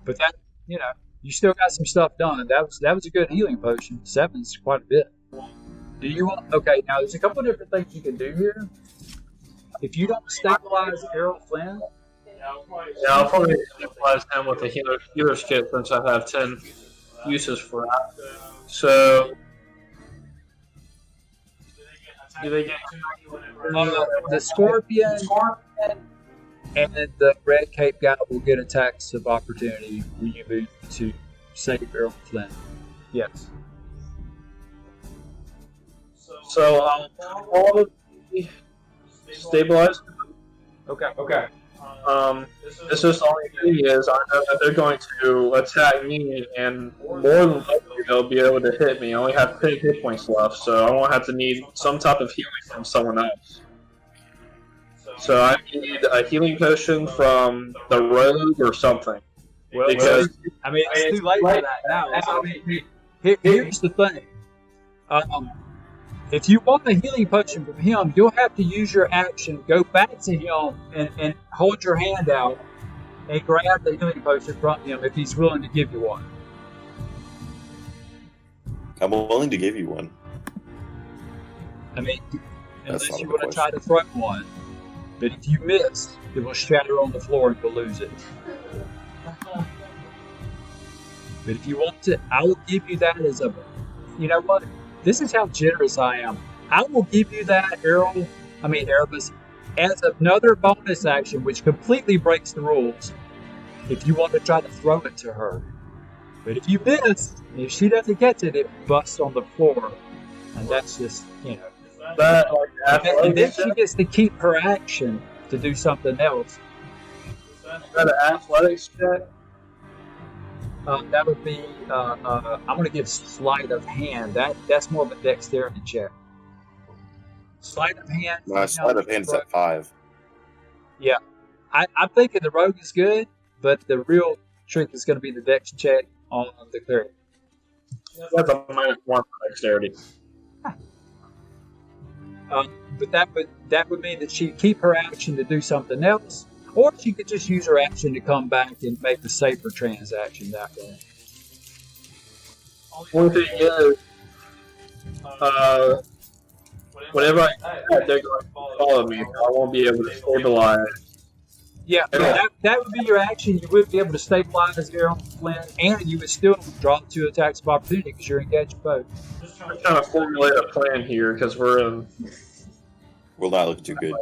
But that, you still got some stuff done. That was a good healing potion. 7's quite a bit. Do you want... Okay, now there's a couple of different things you can do here. If you don't stabilize Errol Flynn, Yeah, I'll probably stabilize him with a healer's kit since I have 10 uses for that. So, do they get The scorpion and the red cape guy will get attacks of opportunity when you move to save Errol Flynn. Yes. So I'll probably stabilize. Okay. It's just the only thing is I know that they're going to attack me, and more than likely they'll be able to hit me. I only have 10 hit points left, so I won't have to need some type of healing from someone else. So I need a healing potion from the rogue or something. Well, Because I mean, it's too late for that now. I mean, here's the thing. If you want a healing potion from him, you'll have to use your action, go back to him, and hold your hand out and grab the healing potion from him if he's willing to give you one. I'm willing to give you one. I mean, That's unless not you a want to try to throw one. But if you miss, it will shatter on the floor and you'll lose it. But if you want to, I will give you that as a, you know what? This is how generous I am. I will give you that, Erebus, as another bonus action, which completely breaks the rules, if you want to try to throw it to her. But if you miss, if she doesn't get it, it busts on the floor. And that's just, that, like, And then athletics she check? gets to keep her action to do something else. Is that an athletics check? That would be, I'm going to give sleight of hand. That's more of a dexterity check. Sleight of hand. My sleight of hand's at 5. Yeah. I'm thinking the rogue is good, but the real trick is going to be the dex check on the cleric. That's a -1 for dexterity. But that would mean that she'd keep her action to do something else, or she could just use her action to come back and make the safer transaction that way. One thing is, whenever I attack, they're going to follow me. I won't be able to stabilize. Yeah, that would be your action. You would be able to stabilize Errol Flynn, and you would still draw 2 attacks of opportunity because you're engaged both. I'm trying to formulate a plan here because we're Will not look too good.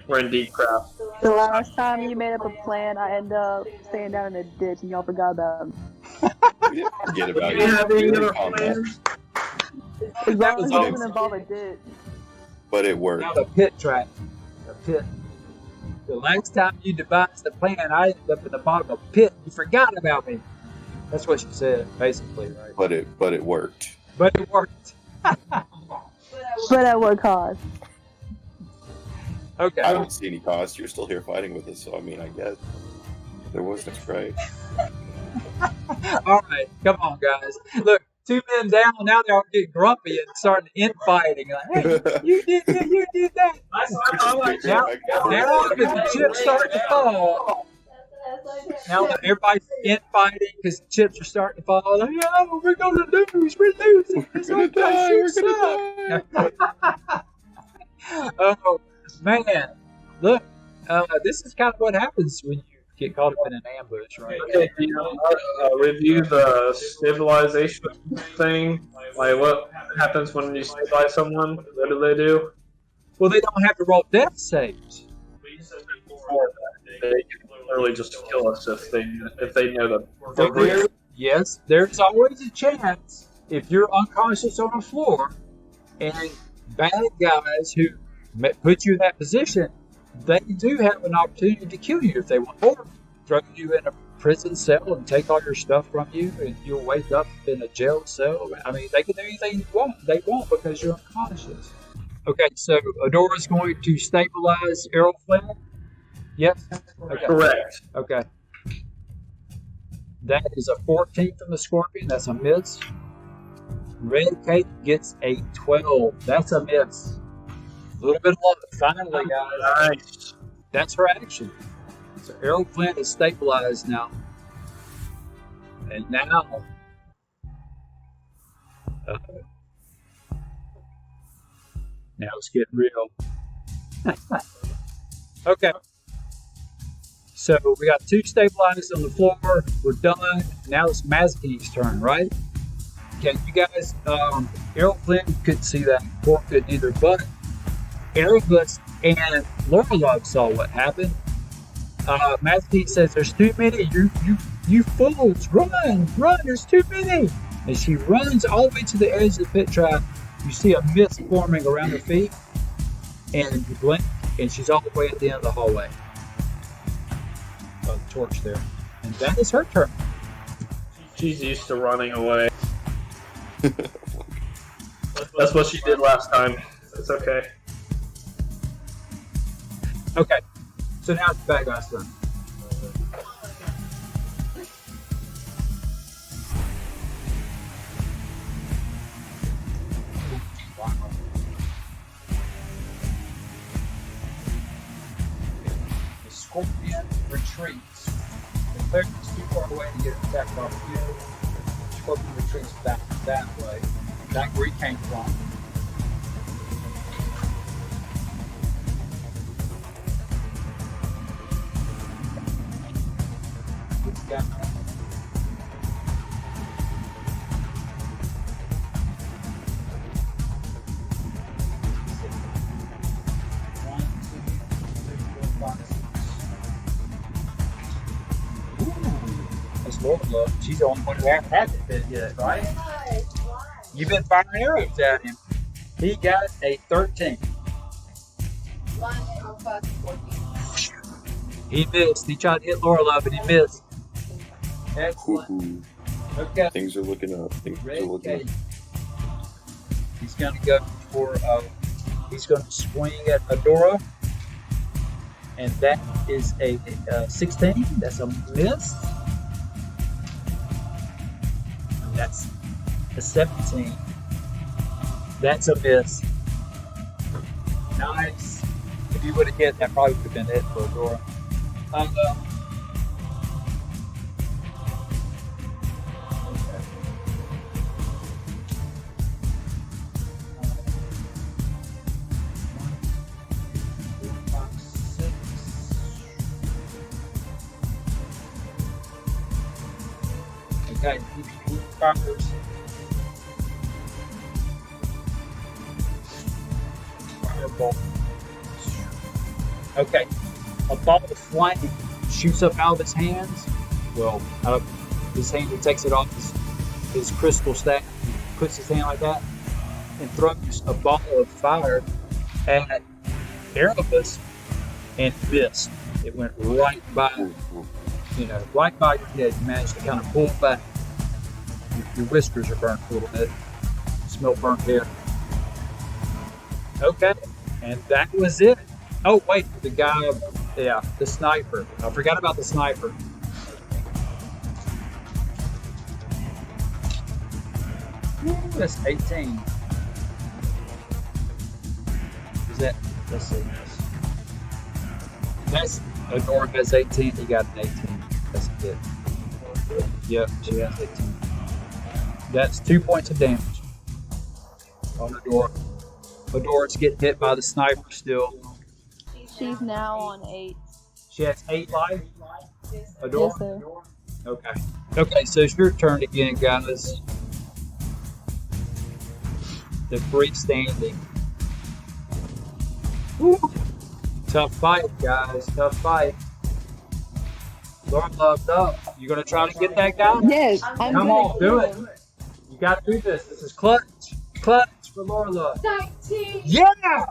in deep crap. The last time you made up a plan, I ended up staying down in a ditch and y'all forgot about it. Forget about Do you have any it. other Combat. plans? As long as it awesome. doesn't involve a ditch. But it worked. Now the pit trap. The pit. The last time you devised the plan, I ended up in the bottom of a pit. You forgot about me. That's what she said, basically, right? But it worked. But it worked. But at what cost? Okay. I don't see any cost. You're still here fighting with us, so I mean, I guess there was no right. All right, come on, guys. Look, 2 men down. Now they're all getting grumpy and starting infighting. Like, hey, you did that. Now, because the chips start to fall. Now everybody's infighting because the chips are starting to fall. Like, yeah, we're gonna lose. We're losing. It's We're okay. gonna die. Oh man, look, this is kind of what happens when you get caught up in an ambush, right? Okay, do you review the stabilization thing? Like, what happens when you stabilize someone? What do they do? Well, they don't have to roll death saves. They can literally just kill us if they know that. Yes, there's always a chance if you're unconscious on the floor and bad guys who put you in that position, they do have an opportunity to kill you if they want, or throw you in a prison cell and take all your stuff from you, and you'll wake up in a jail cell. I mean, they can do anything they want because you're unconscious. Okay, so Adora's going to stabilize Errol Flynn? Yes? Okay. Correct. Okay. That is a 14 from the Scorpion. That's a miss. Red Cape gets a 12. That's a miss. A little bit of luck. Finally, guys. Nice. That's her action. So Errol Flynn is stabilized now. And now... now it's getting real. Okay. So we got 2 stabilized on the floor. We're done. Now it's Mazaki's turn, right? Okay, you guys, Errol Flynn couldn't see that. Cor couldn't either, but Erebus and Lorelov saw what happened. Mazaki says, "There's too many. You fools! Run! There's too many!" And she runs all the way to the edge of the pit trap. You see a mist forming around her feet, and you blink, and she's all the way at the end of the hallway. The torch there, and that is her turn. She's used to running away. That's what she did last time. It's okay. Okay, so now it's the bad guy's turn. The Scorpion retreats. The cleric is too far away to get an attack off you. The Scorpion retreats back that way. Back where he came from. Got that's Lorelov. She's the only one who hasn't had it yet, right? You've been firing arrows at him. He got a 13. He missed. He tried to hit Lorelov, and he missed. Excellent. Okay. Things are looking up. Things are looking up. He's going to go for. He's going to swing at Adora, and that is a 16. That's a miss. That's a 17. That's a miss. Nice. If you would have hit, that probably would have been it for Adora. Okay, he fires. Fireball. Okay, a ball of flame shoots up out of his hands. Well, out of his hand, he takes it off his crystal staff, puts his hand like that, and throws a ball of fire at Erebus and missed. It went right by, right by your head. You managed to kind of pull back. Your whiskers are burnt a little bit. You smell burnt hair. Okay, and that was it. Oh, wait, the guy, the sniper. I forgot about the sniper. Ooh, that's 18. Is that, let's see. That's, Adora has 18, he got an 18. That's good. Yep, she has 18. That's 2 points of damage on Adora. Adora's getting hit by the sniper still. She's now on 8. She has 8 life? Adora? Yes, sir. Okay. Okay, so it's your turn again, guys. The freestanding. Woo. Tough fight, guys. Tough fight. Lorelov up. You gonna try to get that guy? Yes, Come on, do it. You gotta do this. This is clutch. Clutch for Lorelov. 19. Yeah!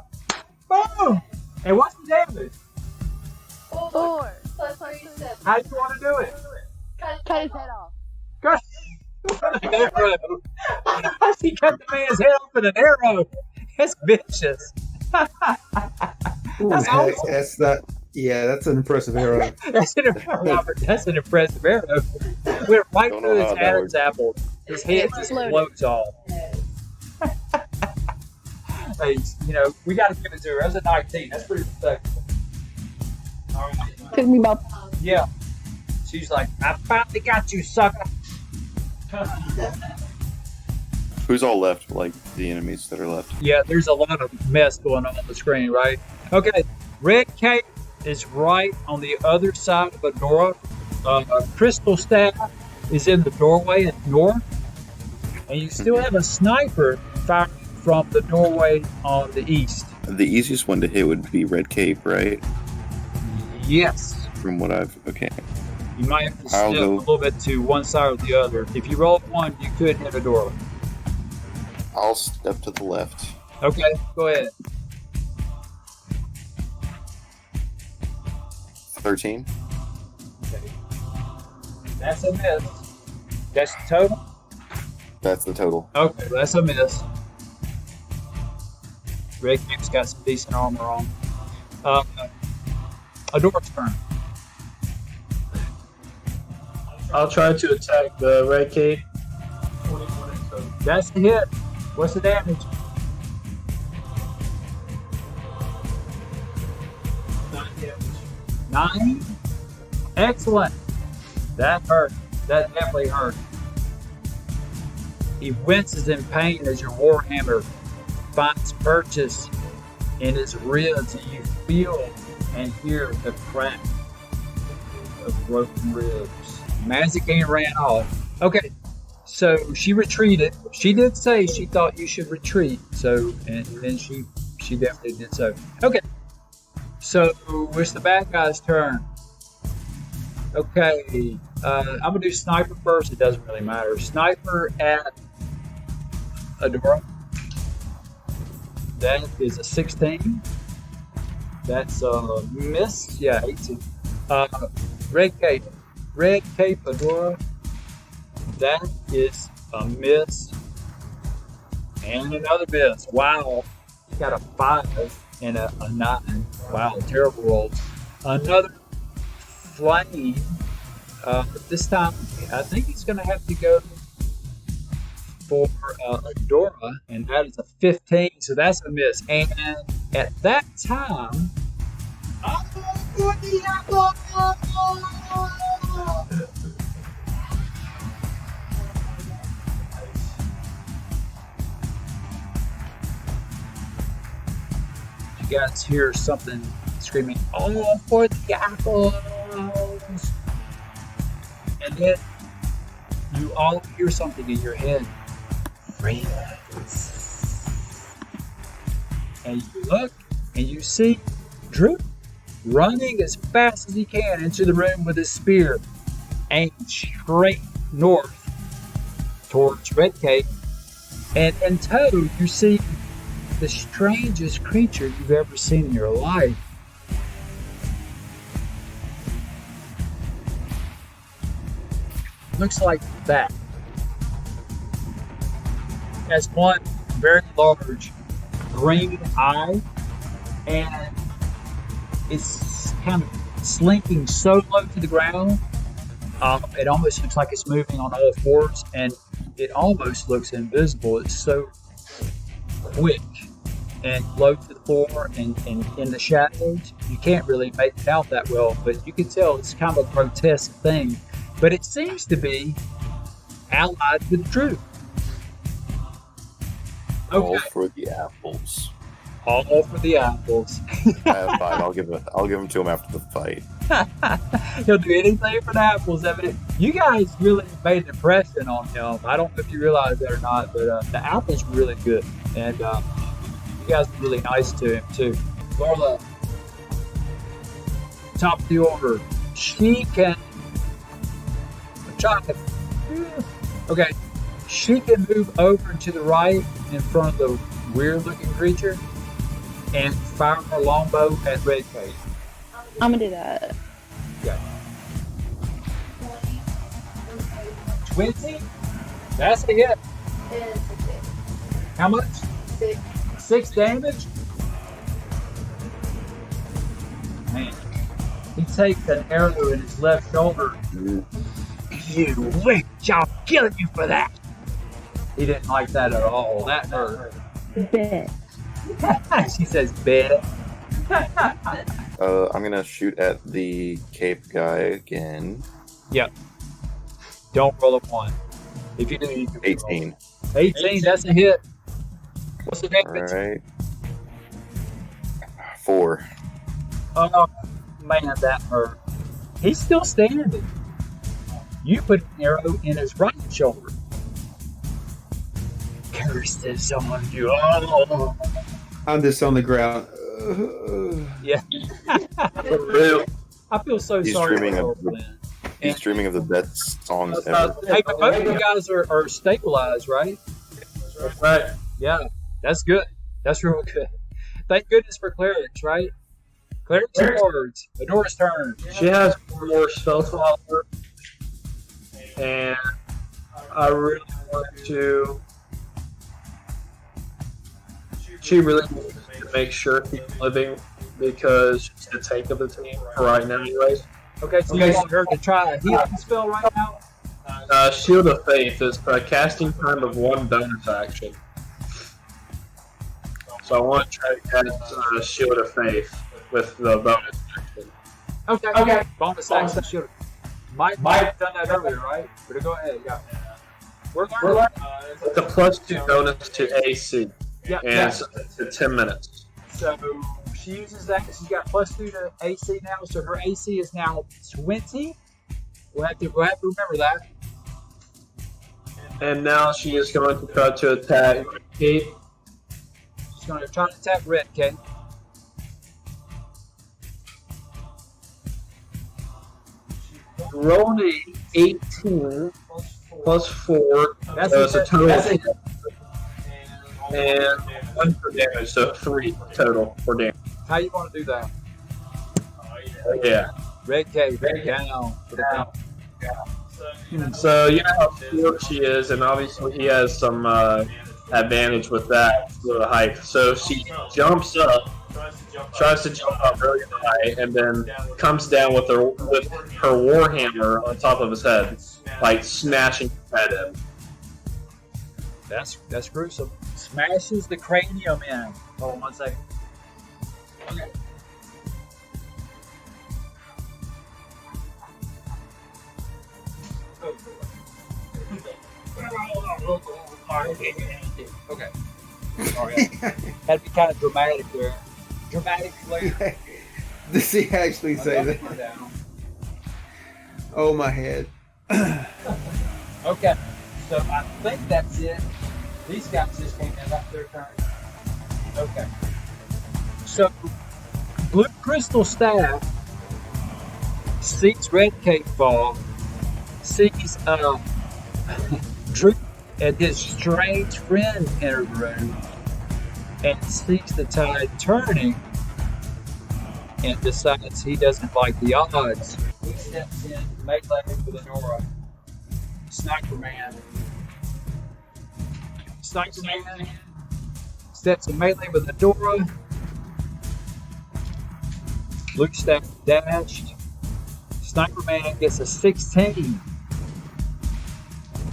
Boom! And what's the damage? 4. Plus 37. How do you want to do it? Cut his head off. Cut an arrow. He cut the man's head off with an arrow. That's vicious. That's awesome. That's not. Yeah, that's an impressive arrow. That's an impressive arrow. Went right Don't through know his how that Adam's apple. His head just floats off. Hey, we got to give it to her. That's a 19. That's pretty respectable. All right. Took me about. Yeah. She's like, I finally got you, sucker. Who's all left? Like the enemies that are left? Yeah, there's a lot of mess going on the screen, right? Okay, Red Cape is right on the other side of Adora. Crystal staff is in the doorway at north, and you still have a sniper firing from the doorway on the east. The easiest one to hit would be Red Cape, right? Yes. From what I've... Okay. You might have to I'll step go- a little bit to one side or the other. If you roll one, you could hit a doorway. I'll step to the left. Okay, go ahead. 13. Okay. That's a miss. That's the total? That's the total. Okay, that's a miss. Red Cape's got some decent armor on. Adora's turn. I'll try to attack the red cape. That's the hit. What's the damage? 9? Excellent. That hurt. That definitely hurt. He winces in pain as your warhammer finds purchase in his ribs, and you feel and hear the crack of broken ribs. Mazikane ran off. Okay, so she retreated. She did say she thought you should retreat. So, and then she definitely did so. Okay, so it's the bad guy's turn. Okay, I'm gonna do sniper first. It doesn't really matter. Sniper at Adora. That is a 16. That's a miss. Yeah, 18. Red Cape. Red Cape Adora. That is a miss. And another miss. Wow. Got a 5 and a 9. Wow, terrible rolls. Another flame. This time, I think he's going to have to go for Adora, and that is a 15, so that's a miss. And at that time, you guys hear something screaming, "Oh, for the apples!" And then you all hear something in your head. Friends. And you look and you see Drew running as fast as he can into the room with his spear, aimed straight north towards Red Cape. And in tow, you see the strangest creature you've ever seen in your life. Looks like that. Has one very large green eye, and it's kind of slinking so low to the ground, it almost looks like it's moving on all fours, and it almost looks invisible. It's so quick and low to the floor and in the shadows. You can't really make it out that well, but you can tell it's kind of a grotesque thing. But it seems to be allied with Drew. All Okay. for the apples. All for the apples. Fine. I'll give them to him after the fight. He'll do anything for the apples. I mean, you guys really made an impression on him. I don't know if you realize that or not, but the apples were really good. And you guys were really nice to him, too. Lorla, top of the order. She can... Okay. She can move over to the right in front of the weird-looking creature and fire her longbow at Red Cape. I'm gonna do that. Okay. 20? That's a hit. How much? 6 damage? Man. He takes an arrow in his left shoulder. You witch! I'll kill you for that! He didn't like that at all. That hurt. Bet. She says, bet. I'm gonna shoot at the cape guy again. Yep. Don't roll a 1. If you do, you can 18. 18, that's a hit. What's the damage? Alright. 4. man that hurt. He's still standing. You put an arrow in his right shoulder. Curses on you. Oh. I'm just on the ground. Yeah. For real. I feel so He's sorry dreaming for of Lynn. He's dreaming of the best songs ever. Hey, but both of you guys are stabilized, right? That's right. Yeah, that's good. That's real good. Thank goodness for clerics, right? Clerics and bards. Adora's turn. She has one more spell slot left, and I really want to. She really needs to make sure she's living because she's the tank of the team for right now, anyways. Okay, so you want her to try a healing spell right now? Shield of Faith is a casting time of 1 bonus action. So I want to try to cast Shield of Faith with the bonus action. Okay. Bonus action shield. Mike have done that earlier, right? But go ahead, yeah. We're learning. It's a +2 bonus to AC, Yeah, and yeah. it's 10 minutes. So she uses that. She's got +2 to AC now, so her AC is now 20. We'll have to remember that. And now she is going to try to attack Kate. She's going to try to attack Red, okay? Rolled a 18 plus 4. That's So it's a total that's of and 1 for damage, so 3 total for damage. How you want to do that? Yeah. Red K, down for the count. So you know how short she is, and obviously he has some advantage with that with the height. So she jumps up, tries to jump up really high, and then comes down with her warhammer on top of his head, like smashing his head in. That's gruesome. Smashes the cranium in. Hold on 1 second. Okay. Okay. Sorry. Had to be kind of dramatic there. Dramatic flair. Does he actually say that? Oh, my head. Okay. So I think that's it. These guys just came in. That's their turn. Okay. So Blue Crystal Staff sees Red Cake fall, sees Drew and his strange friend enter the room, and sees the tide turning, and decides he doesn't like the odds. He steps in melee with Adora. Sniper Man steps in melee with Adora. Blue Staff dashed. Sniper Man gets a 16.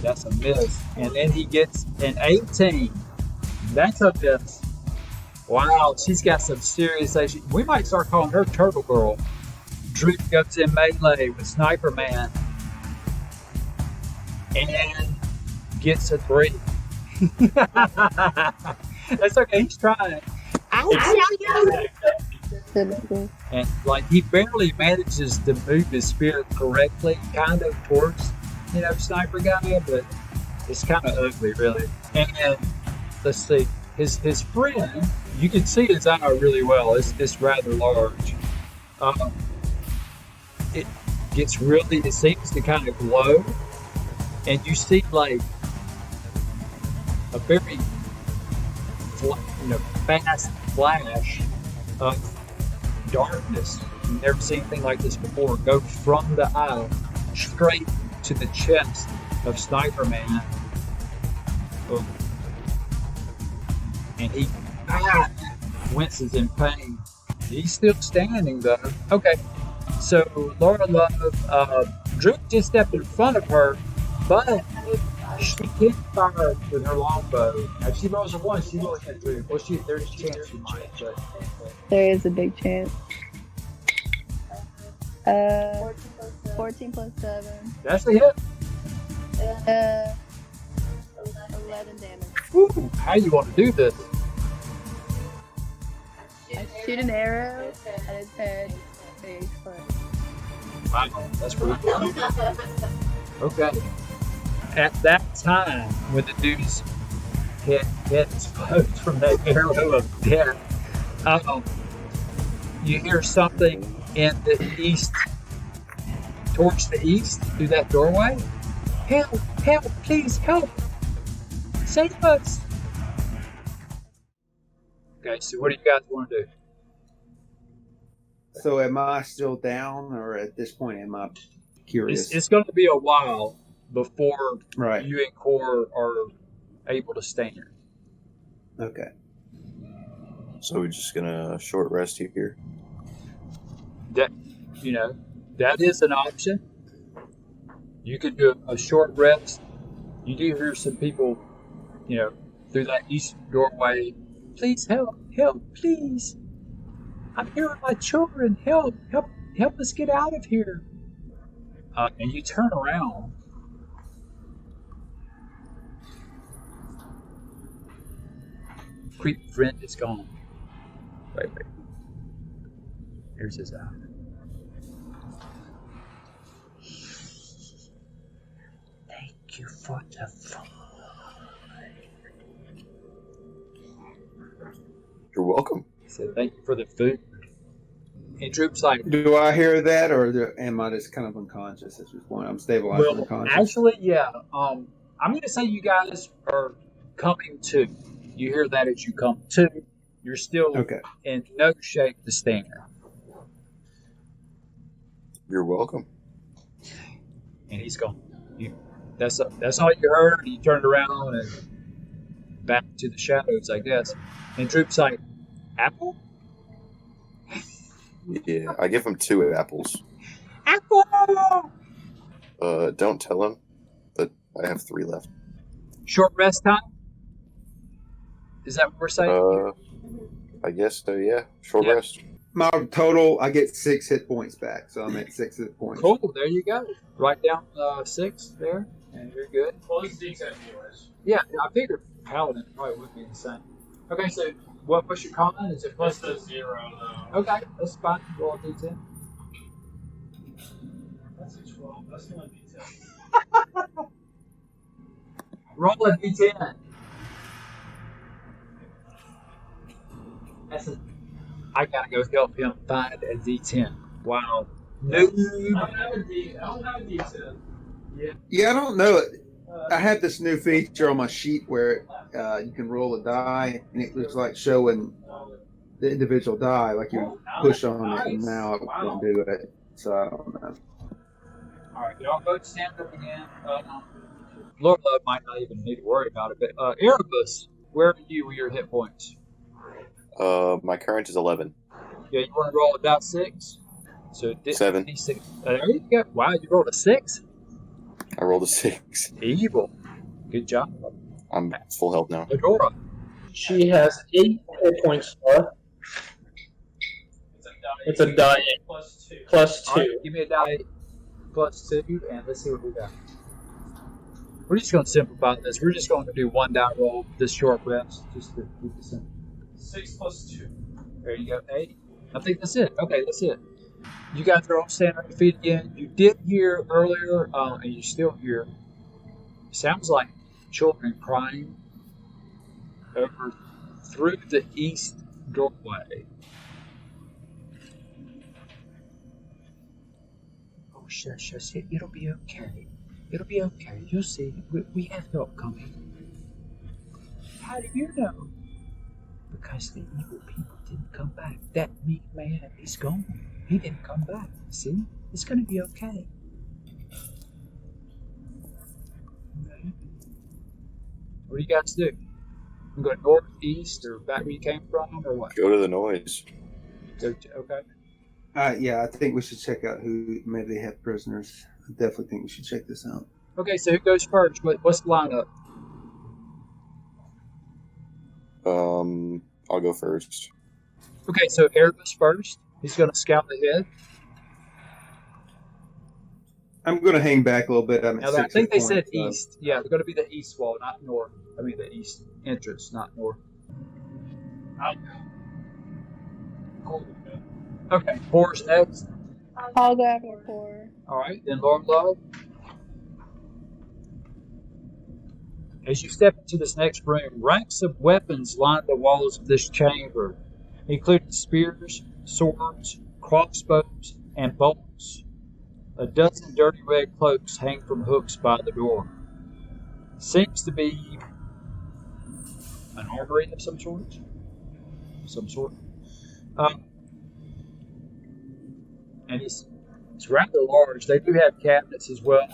That's a miss. And then he gets an 18. That's a miss. Wow, she's got some serious action. We might start calling her Turtle Girl. Drew goes in melee with Sniper Man and gets a 3. That's okay, he's trying. And like he barely manages to move his spirit correctly, kind of towards, Sniper guy, but it's kind of ugly, really. And let's see, his friend, you can see his eye really well. It's rather large. It seems to kind of glow, and you see like a very fast flash of darkness. You've never seen anything like this before. Go from the eye straight to the chest of Sniper Man. Boom. And he winces in pain. He's still standing though. Okay, so Laura Love, Drew just stepped in front of her, but she can't fire with her longbow. Now, if she rolls a 1, she will hit Drew. Well, there's a chance she might, but There is a big chance. 14 plus 7. that's a hit. 11 damage. Woo. How you want to do this? I shoot an arrow at his head, face, but Wow, that's pretty cool. Okay. At that time, when the dude's head explodes from that arrow of death, you hear something in the east, towards the east, through that doorway. Help! Help! Please help! Save us! Okay, so what do you guys want to do? So am I still down, or at this point am I curious? It's going to be a while before Right. you and Core are able to stand. Okay. So we're just gonna short rest here. That, that is an option. You could do a short rest. You do hear some people, through that east doorway. Please help! Help! Please! I'm here with my children. Help! Help! Help us get out of here! And you turn around. Creepy friend is gone. Wait. Here's his eye. Thank you for the fun. You're welcome. He said, thank you for the food. And Droop's like, Do I hear that, or am I just kind of unconscious at this point? I'm stabilized well, unconscious. actually, yeah. I'm going to say you guys are coming to. You hear that as you come to. You're still Okay. in no shape to stand. You're welcome. And he's gone. That's all you heard. You turned around and back to the shadows, I guess. And Droop's like, apple? Yeah, I give him 2 apples. Apple! Don't tell him, but I have 3 left. Short rest time? Is that what we're saying? I guess so, yeah. Short Yeah. rest. My total, I get 6 hit points back, so I'm at 6 hit points. Cool, there you go. Write down 6 there, and you're good. Well, it's D10 anyways. Yeah, I figured Paladin probably would be the same. Okay, so what's your con? Is it plus Plus the... the 0, though. Okay, that's fine. Roll a d10. That's a 12. That's not a D10. Roll a d10. I gotta go help him find a d10. Wow. I don't have a D10. Yeah, I don't know it. I have this new feature on my sheet where you can roll a die, and it was like showing the individual die, like you push on it, and now it won't do it. So I don't know. Alright, y'all both stand up again. Lord Love might not even need to worry about it, but Erebus, where are you with your hit points? My current is 11. Yeah, you want to roll a dot 6? So 7. D6. There you go. Wow, you rolled a 6? I rolled a 6. Evil. Good job. I'm full health now. Adora. She has 8 hit points left. It's a die 8 plus 2. All right, give me a die plus 2, and let's see what we got. We're just going to simplify this. We're just going to do 1 die roll, this short rest, just to keep it simple. 6 plus 2. There you go, 8. I think that's it. Okay, that's it. You guys are all standing on your feet again. You did hear earlier, and you still hear, sounds like children crying over through the east doorway. Oh, shush. It'll be okay. It'll be okay. You'll see. We have help coming. How do you know? Because the evil people didn't come back. That meat man, he's gone. He didn't come back. See? It's going to be okay. What do you guys do? You go north, east, or back where you came from, or what? Go to the noise. Okay. Yeah, I think we should check out who maybe they have prisoners. I definitely think we should check this out. Okay, so who goes first? What's the lineup? I'll go first. Okay, so Erebus first. He's going to scout ahead. I'm going to hang back a little bit. I'm at Now, I 6 think hit they said points, east. Yeah, they're going to be the east wall, not north. I mean, the east entrance, not north. Cool. Okay, Boar's next. I'll go after 4. All right, then Lord Love. As you step into this next room, ranks of weapons line the walls of this chamber, including spears, swords, crossbows, and bolts. A dozen dirty red cloaks hang from hooks by the door. Seems to be an armory of some sort. And it's rather large. They do have cabinets as well,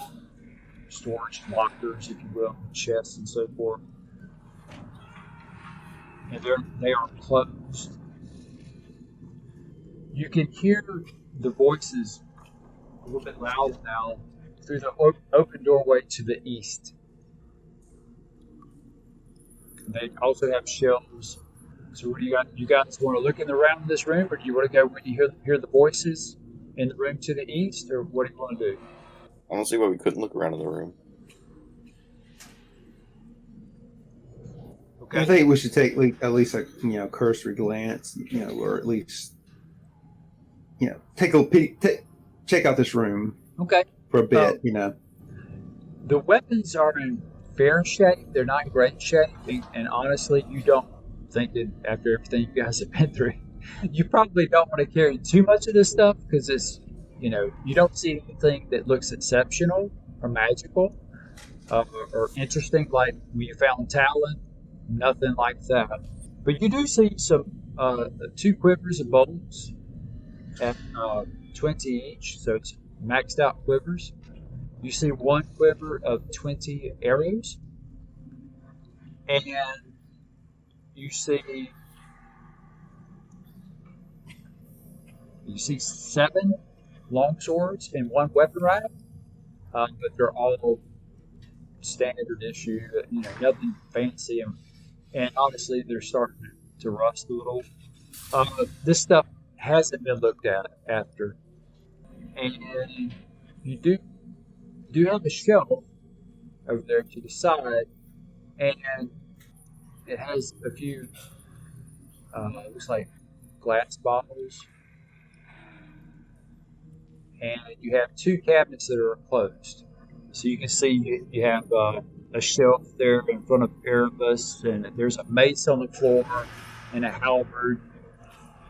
storage lockers, if you will, chests and so forth. And they are closed. You can hear the voices a little bit loud now through the open doorway to the east. They also have shelves. So what do you got? You guys want to look around this room, or do you want to go when you hear the voices in the room to the east, or what do you want to do? I don't see why we couldn't look around in the room. Okay. I think we should take at least a cursory glance, or at least take a peek, check out this room. Okay. For a bit, The weapons are in fair shape. They're not great shape, and honestly, you don't think that after everything you guys have been through, you probably don't want to carry too much of this stuff because it's, you don't see anything that looks exceptional or magical or interesting like when you found talent. Nothing like that. But you do see some 2 quivers of bolts at 20 each, so it's maxed out quivers. You see 1 quiver of 20 arrows, and you see 7 long swords and 1 weapon rack, but they're all standard issue. Nothing fancy, and honestly, they're starting to rust a little. This stuff hasn't been looked at after, and you do have a shelf over there to the side, and it has a few looks like glass bottles, and you have 2 cabinets that are closed. So you can see you have a shelf there in front of Erebus, and there's a mace on the floor and a halberd.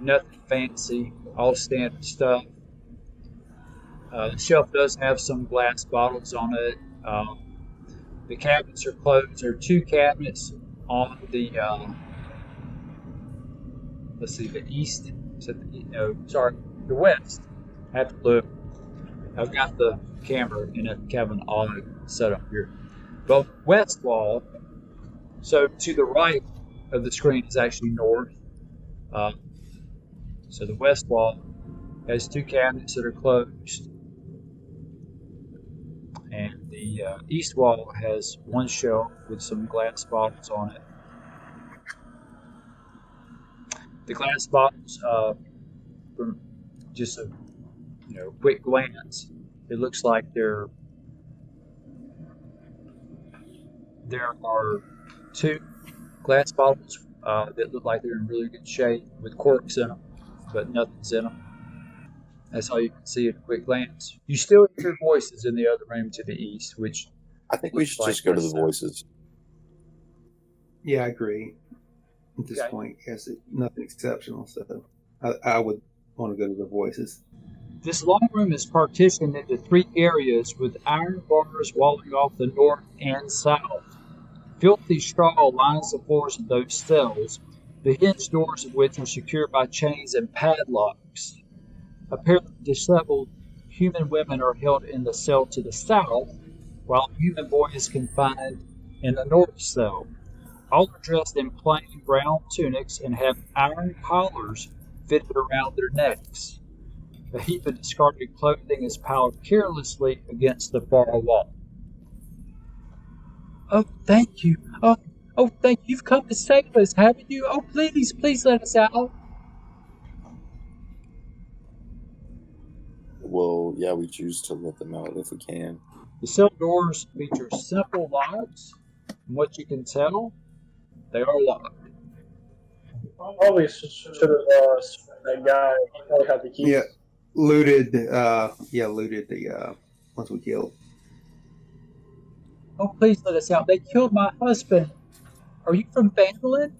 Nothing fancy, all standard stuff. The shelf does have some glass bottles on it. The cabinets are closed. There are 2 cabinets on the the east. The west. I have to look. I've got the camera in a kind of an odd setup here. But west wall, so to the right of the screen is actually north. So the west wall has 2 cabinets that are closed. And the east wall has 1 shelf with some glass bottles on it. The glass bottles, from just a quick glance, it looks like there are 2 glass bottles that look like they're in really good shape with corks in them, but nothing's in them. That's all you can see at a quick glance. You still hear voices in the other room to the east, which I think we should just go to the voices. Yeah, I agree. At this point, yes, nothing exceptional. So I would want to go to the voices. This long room is partitioned into 3 areas with iron bars walling off the north and south. Filthy straw lines the floors of those cells, the hinged doors of which are secured by chains and padlocks. A pair of disheveled human women are held in the cell to the south, while a human boy is confined in the north cell. All are dressed in plain brown tunics and have iron collars fitted around their necks. A heap of discarded clothing is piled carelessly against the far wall. Oh, thank you. Oh, thank you. You've come to save us, haven't you? Oh, please let us out. Well, yeah, we choose to let them out if we can. The cell doors feature simple locks. From what you can tell, they are locked. Probably should have that guy probably had the key. Yeah, looted the ones we killed. Oh, please let us out. They killed my husband. Are you from Phandelver?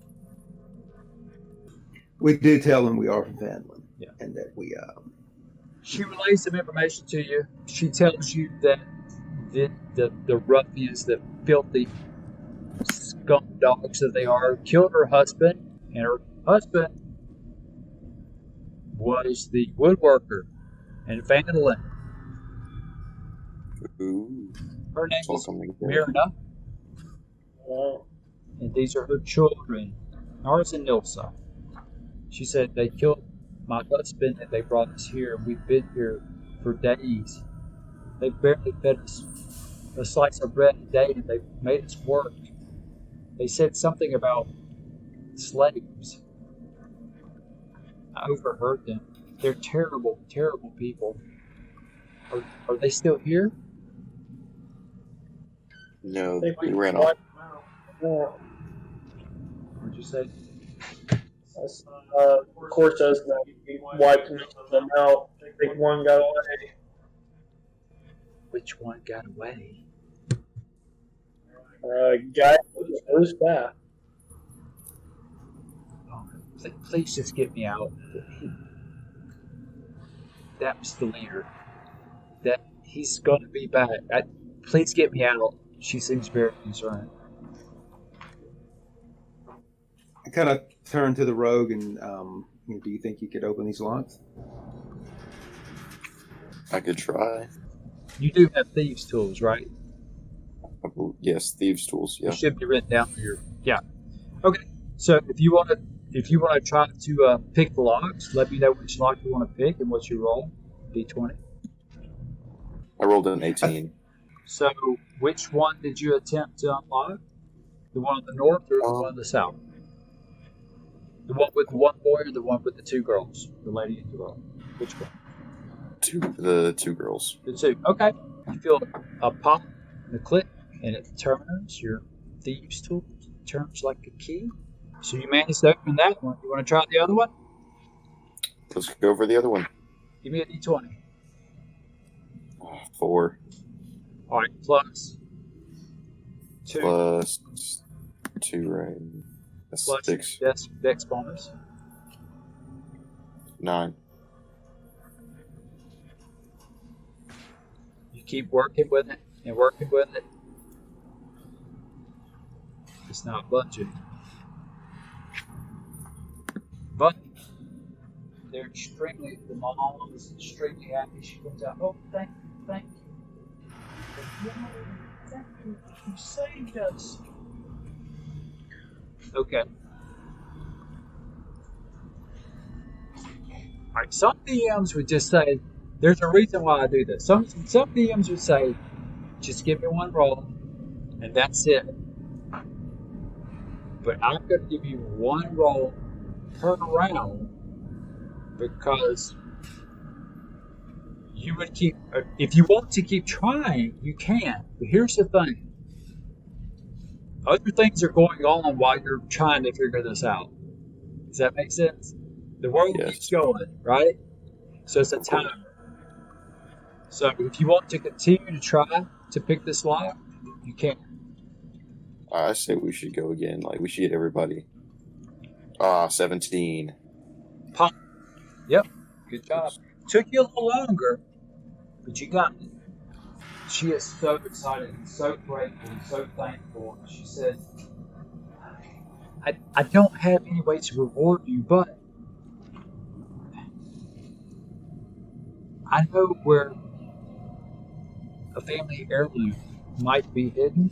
We do tell them we are from Phandelver, Yeah. and that we She relays some information to you. She tells you that the ruffians, the filthy scum dogs that they are, killed her husband, and her husband was the woodworker in Phandelver. Ooh, Her name it's all is coming together. Myrna, Well, and these are her children, Nars and Nilsa. She said they killed my husband and they brought us here, and we've been here for days. They barely fed us a slice of bread a day, and they made us work. They said something about slaves. I overheard them. They're terrible, terrible people. Are they still here? No, I think we ran off. What'd you say? Of course, us that we wiped them out. I think one got away. Which one got away? Guy who's that? Oh, please just get me out. That was the leader. That he's going to be back. Please get me out. She seems very concerned. I kind of turned to the rogue and do you think you could open these locks? I could try. You do have thieves' tools, right? Yes, thieves' tools. Yeah. It should be written down for your. Yeah. Okay. So if you want to try to pick the locks, let me know which lock you want to pick and what's your roll. D20. I rolled an 18. So which one did you attempt to unlock? The one on the north or the one on the south? The one with the one boy or the one with the two girls? The lady and the girl. Which one? The two girls. The two. Okay. You feel a pop and a click, and it turns your thieves' tool. Turns like a key. So you managed to open that one. You want to try the other one? Let's go for the other one. Give me a D20. 4 All right. Plus 2. plus 2, right? That's Plus 6. Dex bonus. 9. You keep working with it and working with it. It's not budging. But the mom is extremely happy. She comes out, oh, thank you. Thank you. You saved us. Okay. Alright, some DMs would just say, there's a reason why I do this. Some DMs would say, just give me one roll, and that's it. But I'm going to give you one roll per round, because you would keep, if you want to keep trying, you can. But here's the thing. Other things are going on while you're trying to figure this out. Does that make sense? The world keeps going, right? So it's a timer. So if you want to continue to try to pick this lock, you can. I say we should go again. Like, we should get everybody. 17. Pop. Yep. Good job. Took you a little longer, but you got it. She is so excited and so grateful and so thankful. She said, I don't have any way to reward you, but I know where a family heirloom might be hidden.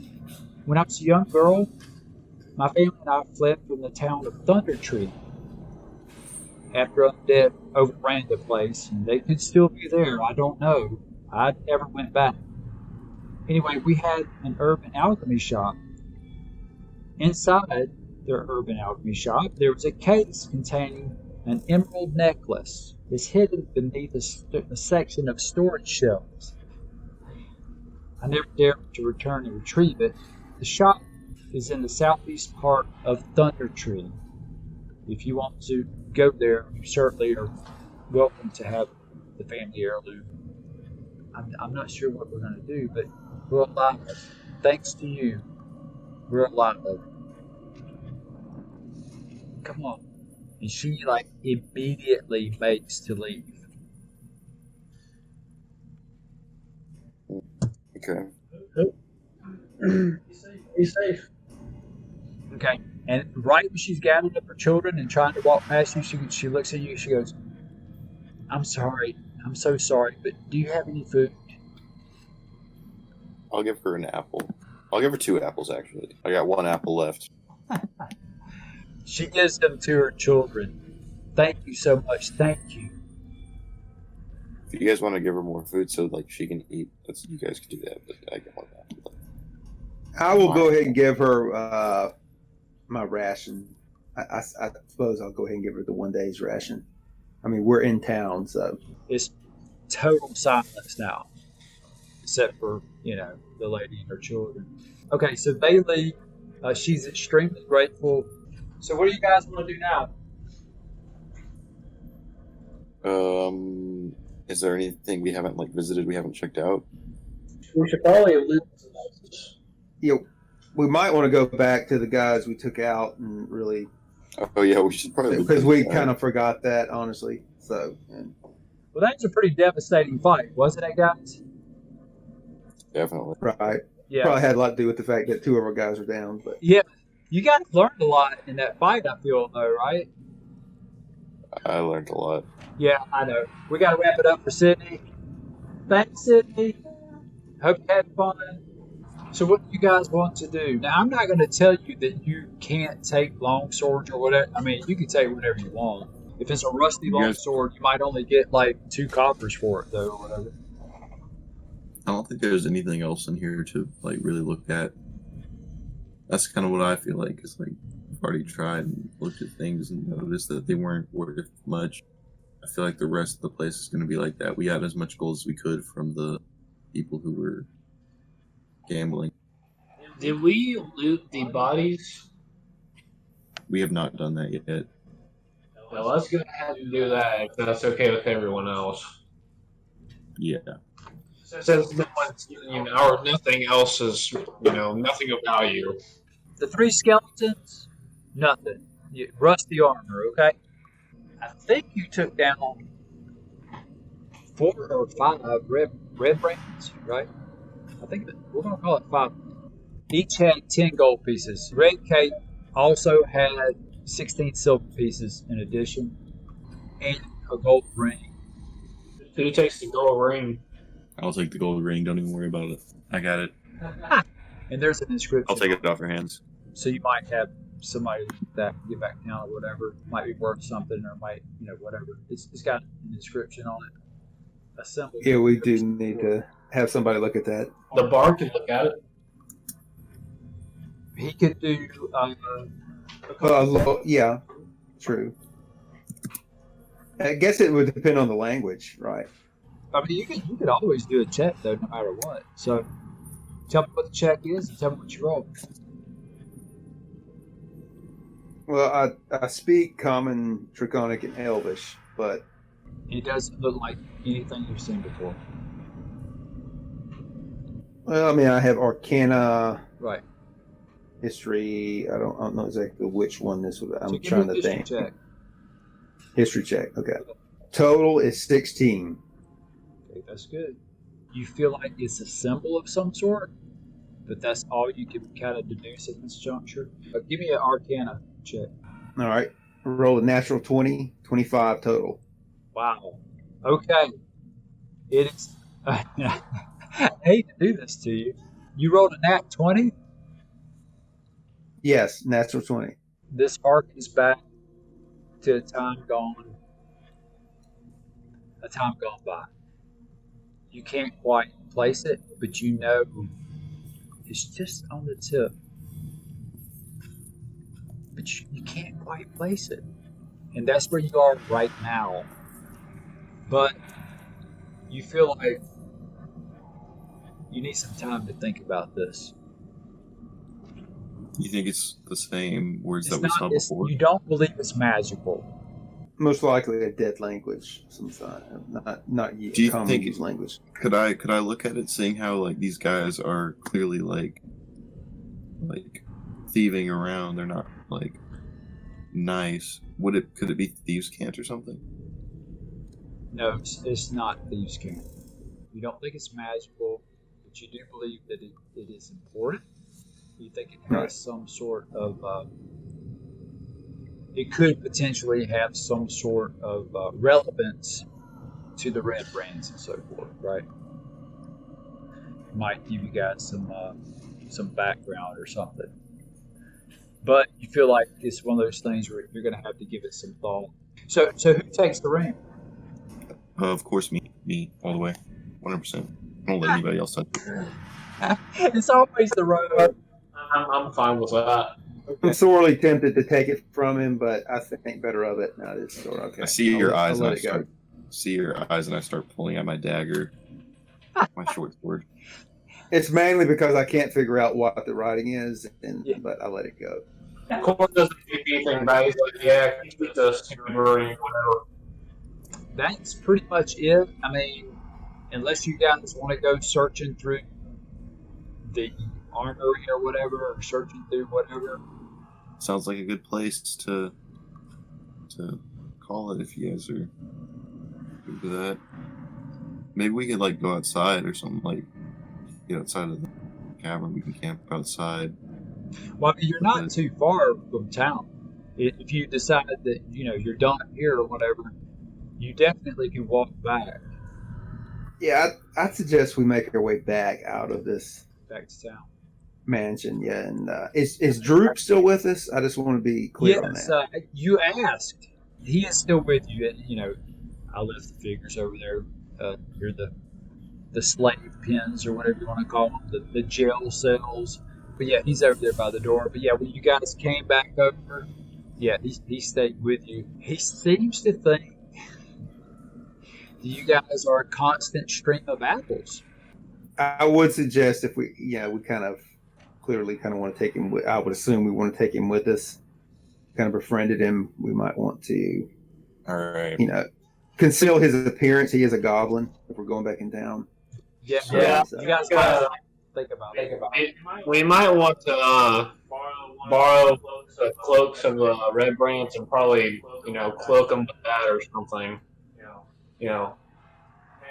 When I was a young girl, my family and I fled from the town of Thundertree after undead overran the place, and they could still be there. I don't know. I never went back. Anyway, we had an urban alchemy shop. Inside the urban alchemy shop, there was a case containing an emerald necklace. It's hidden beneath a section of storage shelves. I never dared to return and retrieve it. The shop is in the southeast part of Thundertree. If you want to go there, you certainly are welcome to have the family heirloom. I'm not sure what we're gonna do, but we're alive. Thanks to you, we're alive. Come on. And she like immediately makes to leave. Okay. Be safe. Okay. And right when she's gathering up her children and trying to walk past you, she looks at you. She goes, "I'm sorry. I'm so sorry. But do you have any food?" I'll give her an apple. I'll give her 2 apples, actually. I got 1 apple left. She gives them to her children. Thank you so much. Thank you. If you guys want to give her more food so like she can eat, you guys can do that. But I got 1 apple left. I will go ahead and give her my ration. I suppose I'll go ahead and give her the 1 day's ration. I mean, we're in town, so It's total silence now, except for, the lady and her children. Okay, so they leave. She's extremely grateful. So what do you guys want to do now? Is there anything we haven't visited? We haven't checked out. We should probably have lived some houses. we might want to go back to the guys we took out and really, Oh yeah, we should probably because we kind of forgot that, honestly. So, Well, that was a pretty devastating fight, wasn't it, guys? definitely. right. Yeah. Probably had a lot to do with the fact that 2 of our guys are down. But Yeah. You guys learned a lot in that fight, I feel, though, right? I learned a lot. Yeah, I know. We got to wrap it up for Sydney. Thanks, Sydney. Hope you had fun. So what do you guys want to do? Now, I'm not going to tell you that you can't take long swords or whatever. I mean, you can take whatever you want. If it's a rusty long sword, you might only get 2 coppers for it, though, or whatever. I don't think there's anything else in here to really look at. That's kind of what I feel like. It's I've already tried and looked at things and noticed that they weren't worth much. I feel like the rest of the place is going to be like that. We got as much gold as we could from the people who were gambling. Did we loot the bodies? We have not done that yet. Well, let's go ahead and do that if that's okay with everyone else. Yeah. Since no one's, or nothing else is, nothing of value. The 3 skeletons, nothing. Rusty armor, okay? I think you took down 4 or 5 Redbrands, right? I think we're going to call it 5. Each had 10 gold pieces. Red Cape also had 16 silver pieces in addition, and a gold ring. Who takes the gold ring? I'll take the gold ring. Don't even worry about it. I got it. And there's an inscription. I'll take it off your hands. So you might have somebody that get back down or whatever. Might be worth something or might, whatever. It's got an inscription on it. A symbol. yeah, we do need to have somebody look at that. The bard can look at it. He could do. Yeah, true. I guess it would depend on the language, right? I mean, you could always do a check though, no matter what. So tell me what the check is and tell me what you roll. Well, I speak Common, Draconic, and Elvish, but It doesn't look like anything you've seen before. well, I mean, I have Arcana, Right. History. I don't know exactly which one this was. So I'm give me trying a to history think. check. History check. Okay. Total is 16. Okay, that's good. You feel like it's a symbol of some sort, but that's all you can kind of deduce at this juncture. Give me an Arcana check. All right. Roll a natural 20, 25 total. Wow. Okay. It is. I hate to do this to you. You rolled a nat 20. Yes, natural 20. This harkens back to a time gone by. You can't quite place it, but you know it's just on the tip. But you can't quite place it. And that's where you are right now. But you feel like you need some time to think about this. You think it's the same words It's that we not, saw before? you don't believe it's magical. most likely a dead language, some not Do you common think use language. Could I look at it, seeing how like these guys are clearly like thieving around? They're not like nice. Could it be thieves' cant or something? No, it's not thieves' camp. You don't think it's magical, but you do believe that it is important. You think it has Right. some sort of. It could potentially have some sort of relevance to the Redbrands and so forth, right? Might give you guys some background or something. But you feel like it's one of those things where you're going to have to give it some thought. So who takes the ring? Of course, me all the way, 100%. I don't let anybody else touch it. It's always the road. I'm fine with that. I'm sorely tempted to take it from him, but I think better of it. No, it's still okay. I see your eyes, I'll and let it go. I start pulling out my dagger, my short sword. It's mainly because I can't figure out what the writing is, Yeah. but I let it go. Core doesn't do anything bad. He's like, yeah, keep the super ring, whatever. That's pretty much it. I mean, unless you guys want to go searching through the armory or whatever, or searching through whatever. Sounds like a good place to call it if you guys are good with that. Maybe we could like go outside or something, like get outside of the cavern. We can camp outside. Well, I mean, you're not too far from town. If you decide that you're done here or whatever, you definitely can walk back Yeah, I'd suggest we make our way back out of this to town. mansion. Yeah, and is Droop still with us? I just want to be clear on Yes, that. you asked. He is still with you. I left the figures over there. You're the slave pens or whatever you want to call them, the jail cells. But yeah, he's over there by the door. But yeah, when you guys came back over, yeah, he stayed with you. He seems to think you guys are a constant stream of apples. I would suggest if we kind of clearly kind of want to take him. I would assume we want to take him with us. Kind of befriended him. We might want to, All right. conceal his appearance. He is a goblin. If we're going back in town. Yeah, Yeah. You guys gotta think about it. We might want to borrow the cloaks of Redbrands and probably, cloak them with that or something.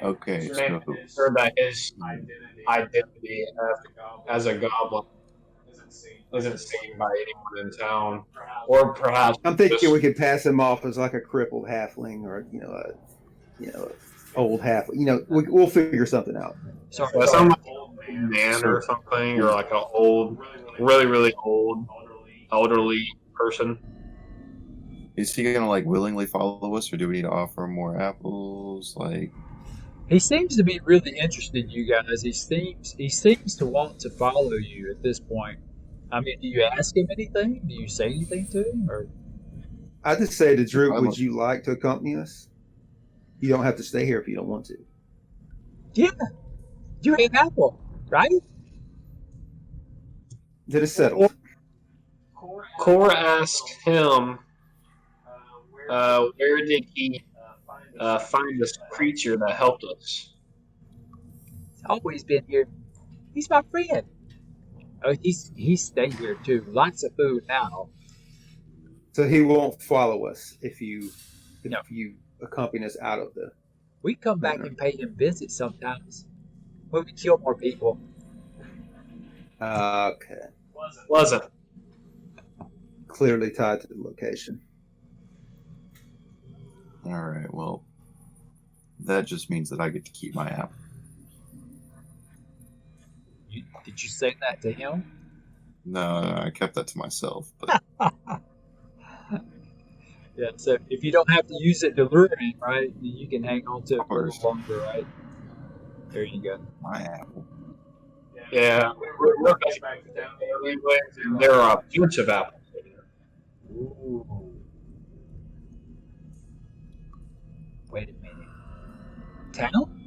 Okay. To So make sure that his identity as a goblin isn't seen by anyone in town, or perhaps I'm thinking we could pass him off as like a crippled halfling, or old halfling. We'll figure something out. Sorry. some like old man or something, or like an old, really really old, elderly person. is he gonna like willingly follow us, or do we need to offer him more apples? Like, He seems to be really interested in you guys. He seems to want to follow you at this point. I mean, do you ask him anything? Do you say anything to him? Or I just say to Drew, would you like to accompany us? You don't have to stay here if you don't want to. yeah, you ate an apple, right? That is settled. Core asked him, where did he find this creature that helped us? He's always been here. He's my friend. Oh, he's staying here too. Lots of food now. So he won't follow us if you No. accompany us out of the. We come back Manor. and pay him visits sometimes when we kill more people. Okay. Wasn't. Clearly tied to the location. all right, well, that just means that I get to keep my apple. Did you say that to him? No, I kept that to myself. But Yeah. So if you don't have to use it to lure him, right, then you can hang on to it for a little longer, right? There you go. my apple. Yeah, we're back down there anyway. There are a bunch of apples. Ooh. Wait a minute. Town?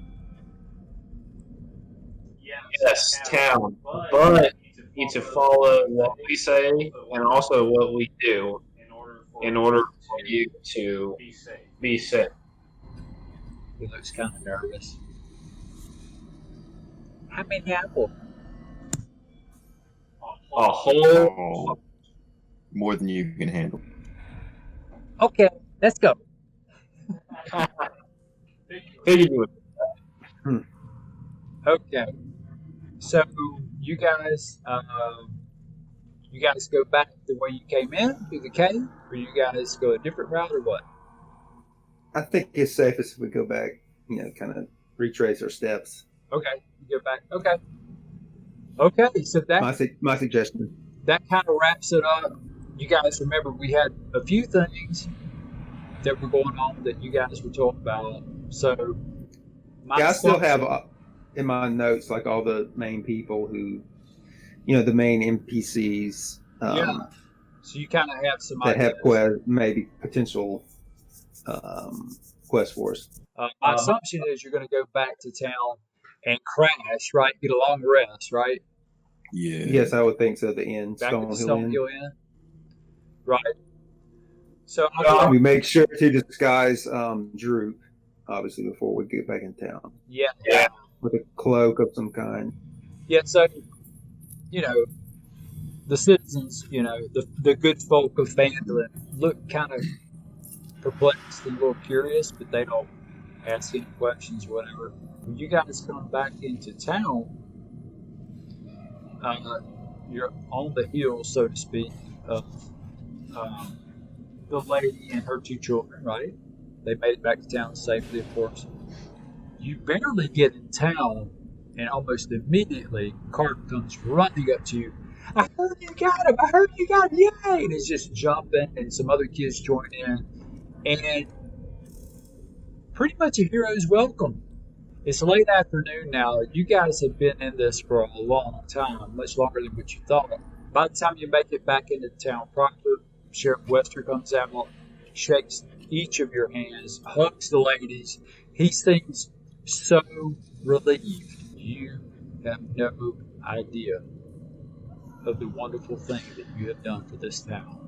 Yes, town, but you need to follow what we say and also what we do in order for you to be safe. He looks kind of nervous. How many apples? A whole Oh, more than you can handle. Okay, let's go. figured you would. Okay, so you guys, go back the way you came in through the cave, or you guys go a different route, or what? I think it's safest if we go back, kind of retrace our steps. Okay, you go back. Okay. So My suggestion. that kind of wraps it up. You guys remember we had a few things that were going on that you guys were talking about. So I still have in my notes like all the main people who, the main NPCs. So you kind of have some that ideas. have maybe potential quest for us. My assumption is you're going to go back to town and crash, right? Get a long rest, right? Yeah. Yes, I would think so. The inn, Back to the Stonehill Inn. Inn. Right. So We make sure to disguise Droop, obviously, before we get back in town. Yeah. With a cloak of some kind. Yeah, so, the citizens, the good folk of Phandelver look kind of perplexed and a little curious, but they don't ask any questions or whatever. When you guys come back into town, you're on the hill, so to speak, of the lady and her 2 children, right? They made it back to town safely, of course. You barely get in town, and almost immediately, Cart comes running up to you. I heard you got him! I heard you got him! Yay! And he's just jumping, and some other kids join in. And pretty much a hero's welcome. It's late afternoon now. You guys have been in this for a long time, much longer than what you thought. By the time you make it back into town proper, Sheriff Wester comes out, shakes each of your hands, hugs the ladies. He seems so relieved. You have no idea of the wonderful thing that you have done for this town.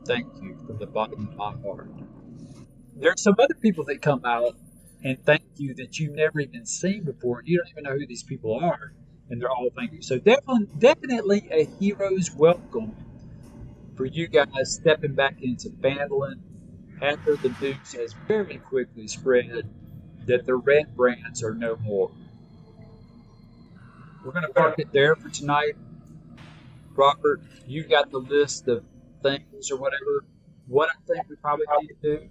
Thank you from the bottom of my heart. There's some other people that come out and thank you that you've never even seen before. You don't even know who these people are, and they're all thank you. So definitely a hero's welcome for you guys stepping back into Phandelver after the news has very quickly spread that the Redbrands are no more. We're going to park it there for tonight. Robert, you got the list of things or whatever. What I think we probably need to do,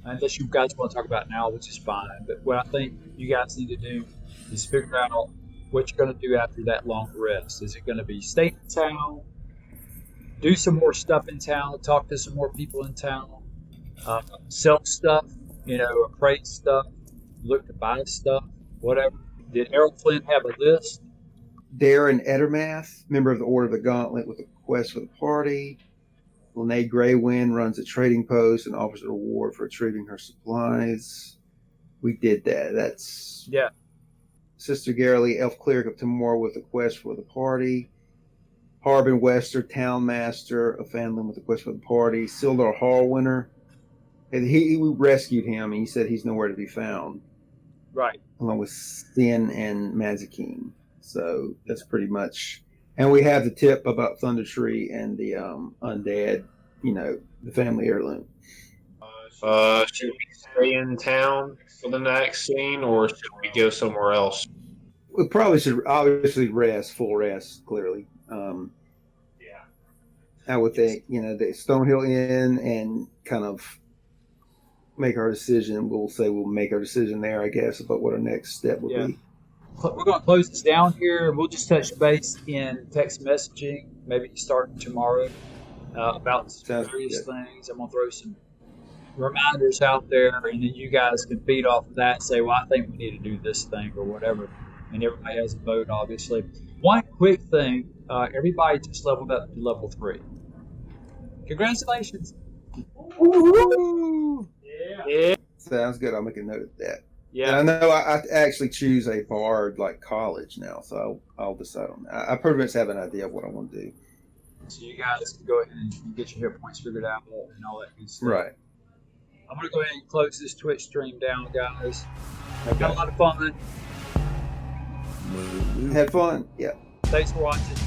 unless you guys want to talk about it now, which is fine, but what I think you guys need to do is figure out what you're going to do after that long rest. Is it going to be stay in town, do some more stuff in town, talk to some more people in town, sell stuff, appraise stuff, look to buy stuff, whatever? Did Errol Flynn have a list? Darren Edermath, member of the Order of the Gauntlet with a quest for the party. Lene Greywind runs a trading post and offers a reward for retrieving her supplies. We did that. That's Sister Garrely, Elf Cleric of Timor with a quest for the party. Harbin Wester, Town Master of Phandelver with a quest for the party. Sildar Hallwinter. And we rescued him, and he said he's nowhere to be found. Right. Along with Sin and Mazikeen. So that's pretty much. And we have the tip about Thunder Tree and the undead, the family heirloom. Should we stay in town for the next scene, or should we go somewhere else? We probably should obviously full rest, clearly. I would think, the Stonehill Inn and kind of make our decision. We'll make our decision there, I guess, about what our next step would be. We're going to close this down here. We'll just touch base in text messaging, maybe starting tomorrow, about various things. I'm going to throw some reminders out there, and then you guys can feed off of that and say, well, I think we need to do this thing or whatever. And everybody has a vote, obviously. One quick thing, everybody just leveled up to level 3. Congratulations. Woo-hoo! Yeah. Sounds good. I'll make a note of that. Yeah. And I know I actually choose a bard like college now, so I'll decide on that. I pretty much have an idea of what I want to do. So you guys can go ahead and get your hit points figured out and all that good stuff. Right. I'm gonna go ahead and close this Twitch stream down, guys. Okay. Had a lot of fun. Had fun. Yeah. Thanks for watching.